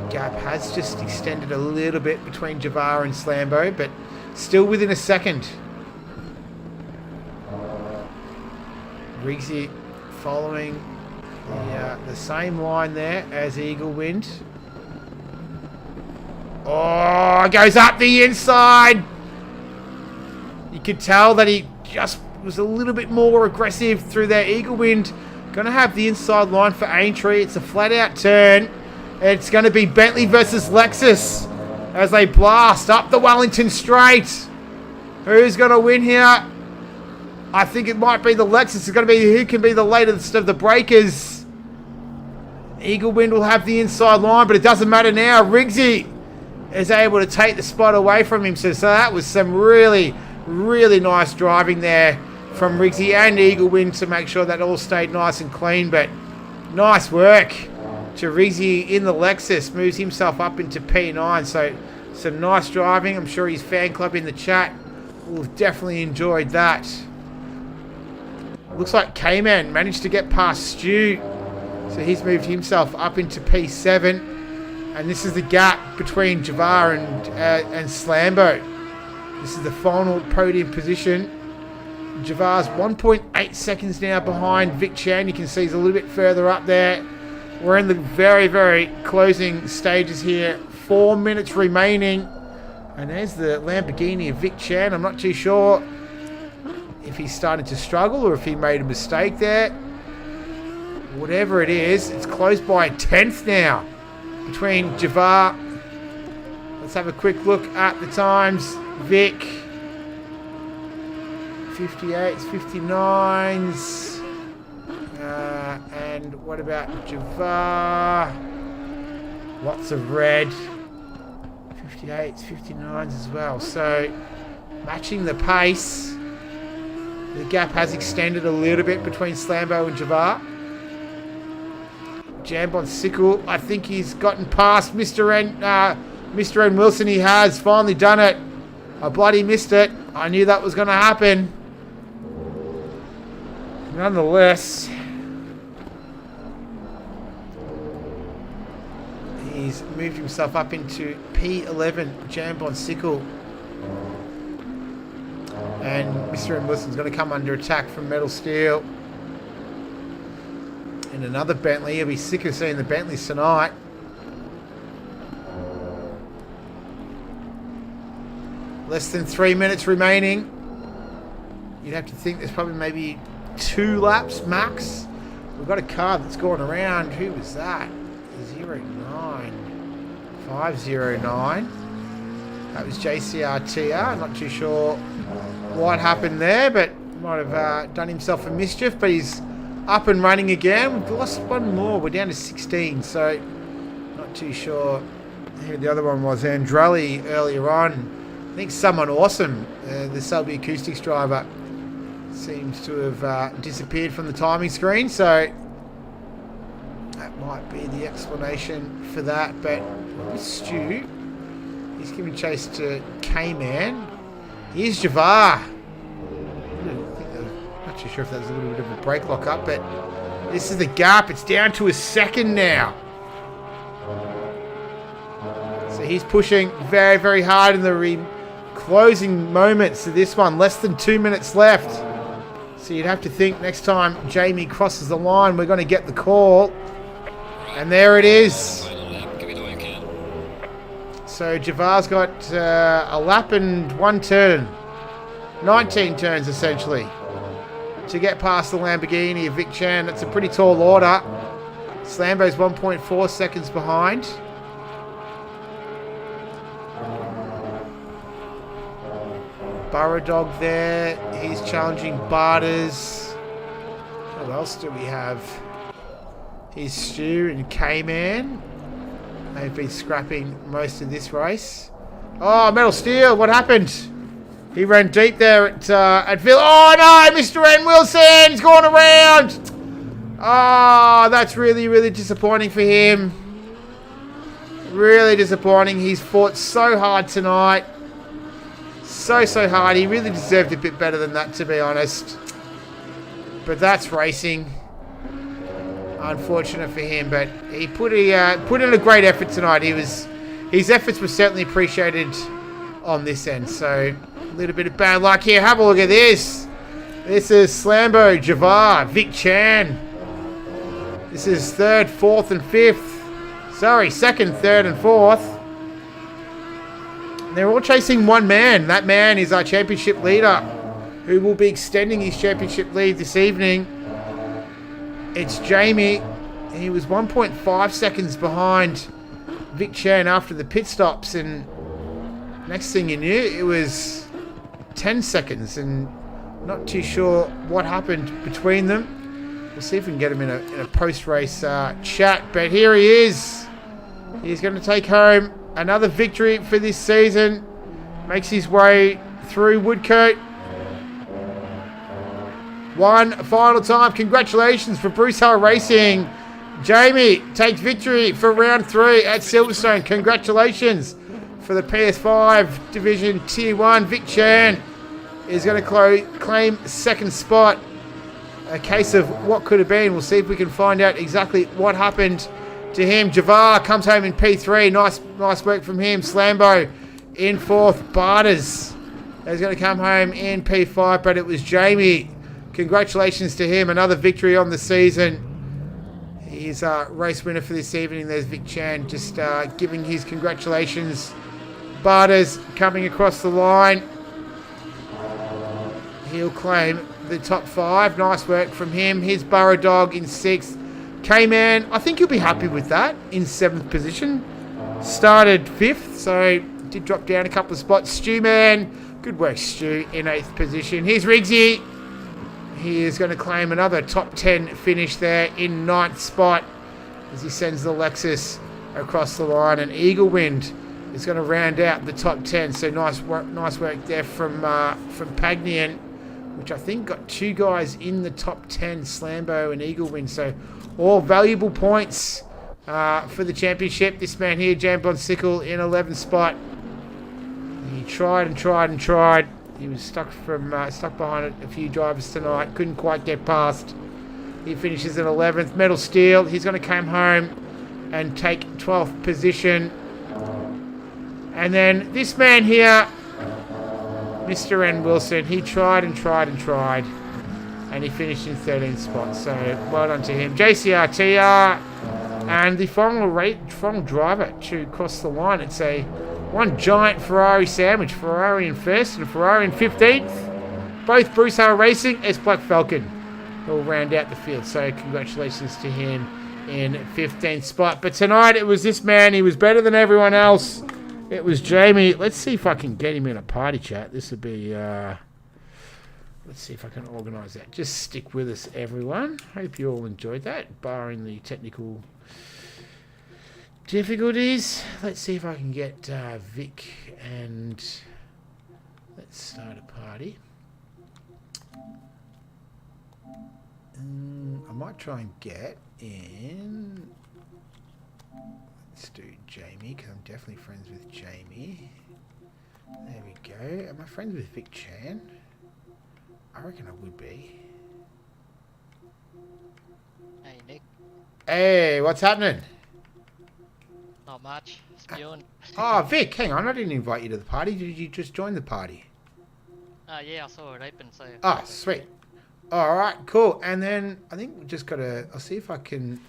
Gap has just extended a little bit between Javar and Slambo, but still within a second. Riggsy following the same line there as Eagle Wind. Oh, goes up the inside. You could tell that he just was a little bit more aggressive through that Eagle Wind. Going to have the inside line for Aintree. It's a flat out turn. It's going to be Bentley versus Lexus as they blast up the Wellington Straight. Who's going to win here? I think it might be the Lexus. It's going to be who can be the latest of the breakers. Eagle Wind will have the inside line, but it doesn't matter now. Riggsy is able to take the spot away from him. So that was some really, really nice driving there from Riggsy and Eagle Wind to make sure that all stayed nice and clean. But nice work to Riggsy in the Lexus. Moves himself up into P9. So some nice driving. I'm sure his fan club in the chat will have definitely enjoyed that. Looks like K-Man managed to get past Stu. So he's moved himself up into P7. And this is the gap between Javar and Slambo. This is the final podium position. Javar's 1.8 seconds now behind Vic Chan. You can see he's a little bit further up there. We're in the very, very closing stages here. 4 minutes remaining. And there's the Lamborghini of Vic Chan. I'm not too sure if he's starting to struggle or if he made a mistake there. Whatever it is, it's close by a tenth now between Javar. Let's have a quick look at the times. Vic, 58s, 59s. And what about Javar? Lots of red. 58s, 59s as well. So, matching the pace. The gap has extended a little bit between Slambo and Javar. Jambon Sickle, I think he's gotten past Mr. N Wilson. He has finally done it. I bloody missed it. I knew that was going to happen. Nonetheless, he's moved himself up into P11, Jambon Sickle. And Mr. M. Wilson's going to come under attack from Metal Steel. And another Bentley. He'll be sick of seeing the Bentleys tonight. Less than 3 minutes remaining. You'd have to think there's probably maybe 2 laps max. We've got a car that's going around. Who was that? 509. That was JCRTR. Not too sure what happened there, but might have done himself a mischief. But he's up and running again. We've lost one more. We're down to 16, so not too sure who the other one was. Andrelli earlier on. I think someone awesome, the Selby Acoustics driver, seems to have disappeared from the timing screen, so that might be the explanation for that. But Stu, he's giving chase to K-Man. Here's Javar. Not too sure if that was a little bit of a brake lock up, but this is the gap. It's down to a second now. So he's pushing very, very hard in the closing moments of this one. Less than 2 minutes left. So you'd have to think next time Jamie crosses the line, we're going to get the call. And there it is. So Javar's got a lap and 1 turn. 19 turns, essentially, to get past the Lamborghini of Vic Chan. That's a pretty tall order. Slambo's 1.4 seconds behind. Burrow Dog there. He's challenging Barters. Who else do we have? Here's Stu and K-Man. They've been scrapping most of this race. Oh, Metal Steel, what happened? He ran deep there at Phil. Oh no, Mr. N. Wilson's gone around. Oh, that's really, really disappointing for him. Really disappointing. He's fought so hard tonight. So hard. He really deserved a bit better than that, to be honest. But that's racing. Unfortunate for him, but he put in a great effort tonight. His efforts were certainly appreciated on this end. So a little bit of bad luck here. Have a look at this. This is Slambo, Javar, Vic Chan. This is 3rd, 4th, and 5th. Sorry, 2nd, 3rd, and 4th. They're all chasing one man. That man is our championship leader, who will be extending his championship lead this evening. It's Jamie. He was 1.5 seconds behind Vic Chan after the pit stops, and next thing you knew, it was 10 seconds, and not too sure what happened between them. We'll see if we can get him in a post-race chat, but here he is. He's going to take home another victory for this season. Makes his way through Woodcote. One final time. Congratulations for Bruce Hull Racing. Jamie takes victory for round 3 at Silverstone. Congratulations for the PS5 Division Tier 1. Vic Chan is going to claim 2nd spot. a case of what could have been. We'll see if we can find out exactly what happened to him. Javar comes home in P3. Nice work from him. Slambo in 4th. Barters is going to come home in P5, but it was Jamie. Congratulations to him. Another victory on the season. He's a race winner for this evening. There's Vic Chan just giving his congratulations. Barters coming across the line. He'll claim the top 5. Nice work from him. His Burrow Dog in 6th. K-Man, I think you'll be happy with that, in 7th position. Started 5th, so did drop down a couple of spots. Stu Man, good work Stu, in 8th position. Here's Riggsy. He is going to claim another top 10 finish there in 9th spot as he sends the Lexus across the line. And Eagle Wind is going to round out the top 10. So nice work there from Pagnian, which I think got 2 guys in the top 10, Slambo and Eagle Wind. So all valuable points for the championship. This man here, Jambon Sickle, in 11th spot. He tried and tried and tried. He was stuck behind a few drivers tonight. Couldn't quite get past. He finishes in 11th. Metal Steel, he's going to come home and take 12th position. And then this man here, Mr. N. Wilson, he tried and tried and tried. And he finished in 13th spot. So well done to him. JCRTR and the final driver to cross the line. It's one giant Ferrari sandwich. Ferrari in 1st and Ferrari in 15th. Both Bruce Hale Racing as Black Falcon will round out the field. So congratulations to him in 15th spot. But tonight it was this man. He was better than everyone else. It was Jamie. Let's see if I can get him in a party chat. This would be... let's see if I can organise that. Just stick with us, everyone. Hope you all enjoyed that, barring the technical difficulties. Let's see if I can get Vic and let's start a party. I might try and get in. Let's do Jamie, because I'm definitely friends with Jamie. There we go. Am I friends with Vic Chan? I reckon I would be. Hey, Nick. Hey, what's happening? Not much. Spewing. Oh, Vic, hang on. I didn't invite you to the party. Did you just join the party? Yeah, I saw it open, so... Oh, sweet. All right, cool. And then I think we just got to... I'll see if I can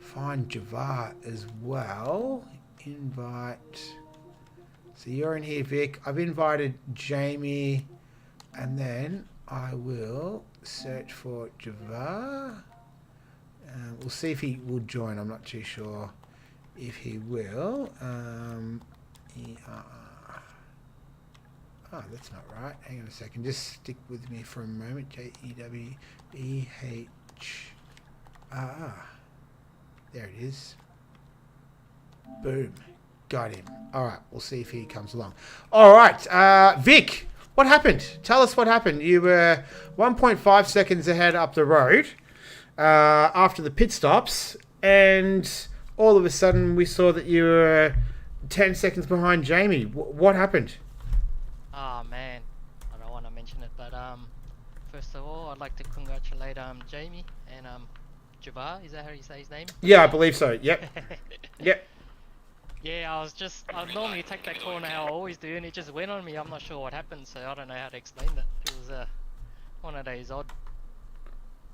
find Javar as well. Invite... So you're in here, Vic. I've invited Jamie. And then I will search for Javar. We'll see if he will join. I'm not too sure if he will. Oh, that's not right. Hang on a second. Just stick with me for a moment. JEWEHR. There it is. Boom. Got him. All right. We'll see if he comes along. All right. Vic, what happened? Tell us what happened. You were 1.5 seconds ahead up the road after the pit stops, and all of a sudden we saw that you were 10 seconds behind Jamie. What happened? Oh, man. I don't want to mention it, but first of all, I'd like to congratulate Jamie and Javar. Is that how you say his name? Yeah, I believe so. Yep. Yep. Yeah, I normally take that corner how I always do, and it just went on me. I'm not sure what happened, so I don't know how to explain that. It was one of those odd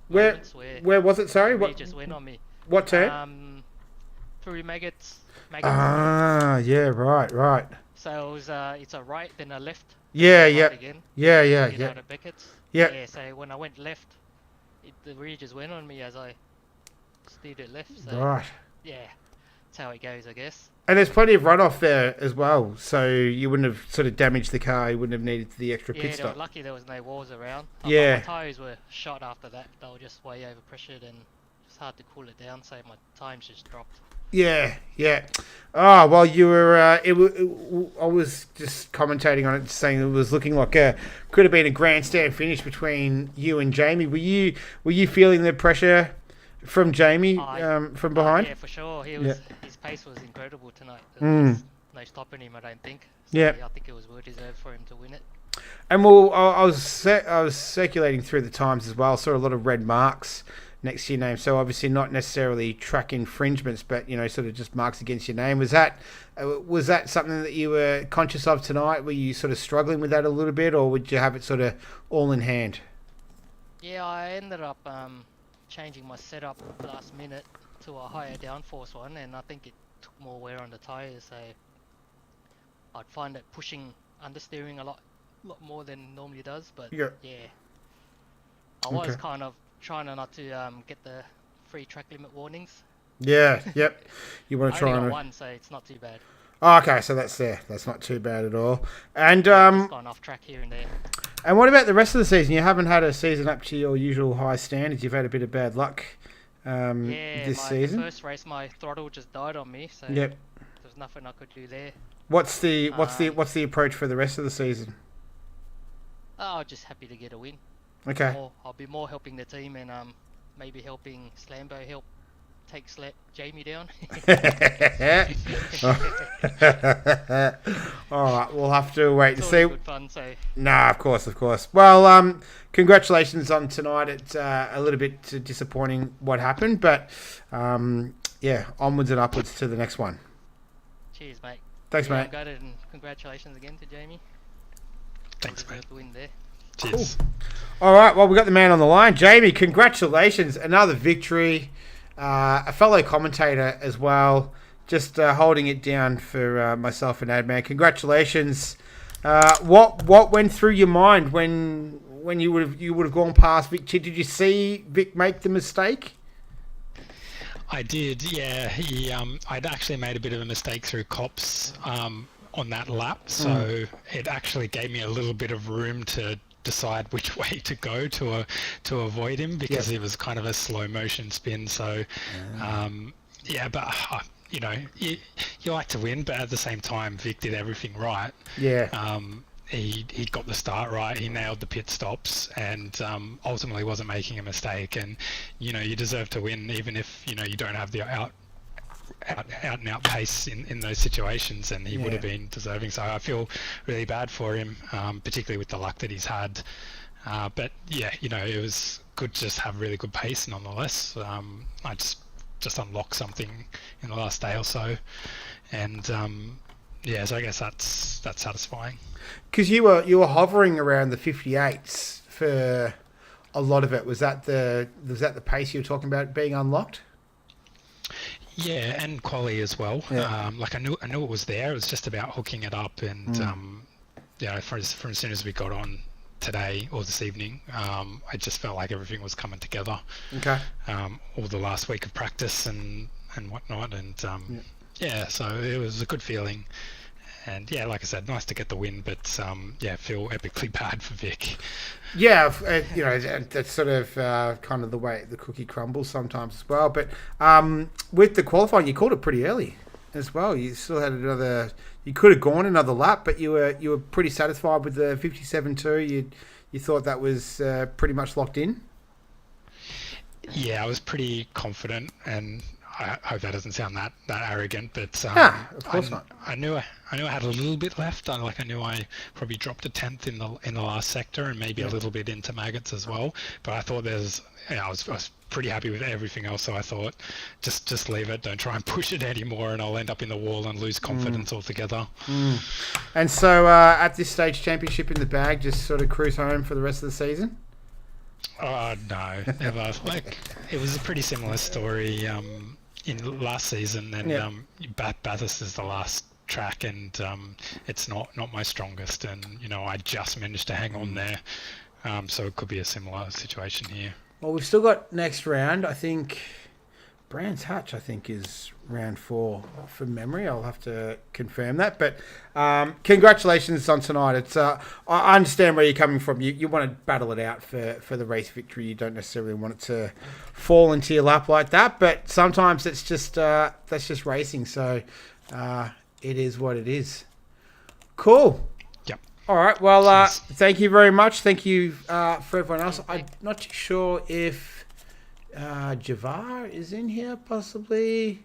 moments where was it? Sorry, it just went on me. What turn? Through maggots. Ah, yeah, right. So it was it's a right, then a left. Yeah, right yeah. Again. Yeah. Out of Beckett's. Yeah. Yeah. So when I went left, the rear just went on me as I steered it left. So, Right. Yeah, that's how it goes, I guess. And there's plenty of runoff there as well, so you wouldn't have sort of damaged the car. You wouldn't have needed the extra pit stop. Yeah, lucky there was no walls around. Yeah. My tyres were shot after that. They were just way over pressured and it's hard to cool it down, so my times just dropped. Yeah. Oh, well, you were. I was just commentating on it, saying it was looking like could have been a grandstand finish between you and Jamie. Were you feeling the pressure from Jamie from behind? Yeah, for sure. His pace was incredible tonight. Mm. There's no stopping him, I don't think. So yeah. I think it was well deserved for him to win it. And well, I was circulating through the Times as well. Saw a lot of red marks next to your name. So obviously not necessarily track infringements, but sort of just marks against your name. Was that something that you were conscious of tonight? Were you sort of struggling with that a little bit, or would you have it sort of all in hand? Yeah, I ended up changing my setup last minute to a higher downforce one, and I think it took more wear on the tires, so I'd find it pushing understeering a lot more than it normally does. But yeah, I was kind of trying not to get the free track limit warnings. Yeah, yep. You want to try I only and got one, so it's not too bad. Oh, okay, so that's there. That's not too bad at all. And Just gone off track here and there. And what about the rest of the season? You haven't had a season up to your usual high standards. You've had a bit of bad luck this season. The first race, my throttle just died on me, so yep. There's nothing I could do there. What's the approach for the rest of the season? I'm just happy to get a win. Okay. I'll be more helping the team and maybe helping Slambo help take Jamie down. All right, we'll have to wait and It's see. all good fun, so. Nah, of course. Well, congratulations on tonight. It's a little bit disappointing what happened, but yeah, onwards and upwards to the next one. Cheers, mate. Thanks, mate. Got it, and congratulations again to Jamie. Thanks, mate. The win there. Cheers. Cool. All right, well, we got the man on the line. Jamie, congratulations. Another victory. A fellow commentator as well. Just holding it down for myself and Adman. Congratulations. What went through your mind when you would have gone past Vic? Did you see Vic make the mistake? I did, yeah. I'd actually made a bit of a mistake through cops on that lap, so it actually gave me a little bit of room to decide which way to go to avoid him, because it was kind of a slow motion spin. So but you like to win, but at the same time Vic did everything right. He got the start right, he nailed the pit stops, and ultimately wasn't making a mistake. And you deserve to win, even if you don't have the out and out pace in those situations, and he would have been deserving. So I feel really bad for him, particularly with the luck that he's had. But yeah, it was good to just have really good pace nonetheless. I just unlocked something in the last day or so, and so I guess that's satisfying. Because you were hovering around the 58s for a lot of it. Was that the pace you were talking about being unlocked? Yeah, and quali as well. Yeah. I knew it was there. It was just about hooking it up, and for as soon as we got on today or this evening, I just felt like everything was coming together. Okay. All the last week of practice and whatnot, and so it was a good feeling. And yeah, like I said, nice to get the win, but feel epically bad for Vic. Yeah, that's sort of kind of the way the cookie crumbles sometimes as well. But with the qualifying, you called it pretty early as well. You still had you could have gone another lap, but you were pretty satisfied with the 57.2. You thought that was pretty much locked in. Yeah, I was pretty confident, and I hope that doesn't sound that arrogant, but of course not. I knew I had a little bit left. I knew I probably dropped a tenth in the last sector, and maybe a little bit into maggots as well. But I thought I was pretty happy with everything else. So I thought, just leave it. Don't try and push it anymore, and I'll end up in the wall and lose confidence altogether. And so at this stage, championship in the bag, just sort of cruise home for the rest of the season. Oh no, never. It was a pretty similar story. In last season, and Bathurst is the last track, and it's not my strongest, and I just managed to hang on there, so it could be a similar situation here. Well, we've still got next round. I think Brands Hatch is round 4 from memory. I'll have to confirm that, but congratulations on tonight. It's I understand where you're coming from. You want to battle it out for the race victory. You don't necessarily want it to fall into your lap like that, but sometimes it's just that's just racing. So it is what it is. Cool. Yep. All right. Well, thank you very much. Thank you for everyone else. I'm not too sure if Javar is in here, possibly.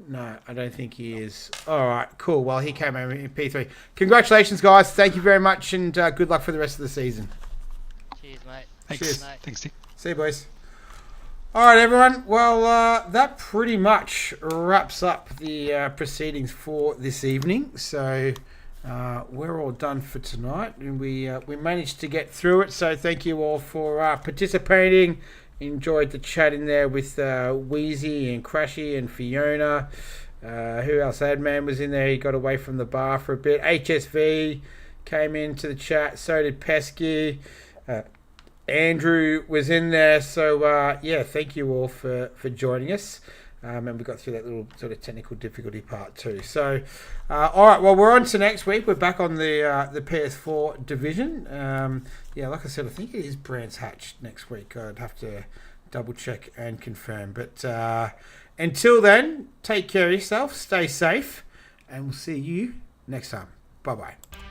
No, I don't think he is. All right, cool. Well, he came over in P3. Congratulations, guys. Thank you very much, and good luck for the rest of the season. Cheers, mate. Thanks. Cheers. Mate. Thanks, Steve. See you, boys. All right, everyone. Well, that pretty much wraps up the proceedings for this evening. So we're all done for tonight, and we managed to get through it. So thank you all for participating. Enjoyed the chat in there with Wheezy and Crashy and Fiona. Who else? Adman was in there. He got away from the bar for a bit. HSV came into the chat. So did Pesky. Andrew was in there. So, yeah, thank you all for joining us. And we got through that little sort of technical difficulty part too. So, all right, well, we're on to next week. We're back on the PS4 division. Yeah, like I said, I think it is Brands Hatch next week. I'd have to double check and confirm. But until then, take care of yourself, stay safe, and we'll see you next time. Bye-bye.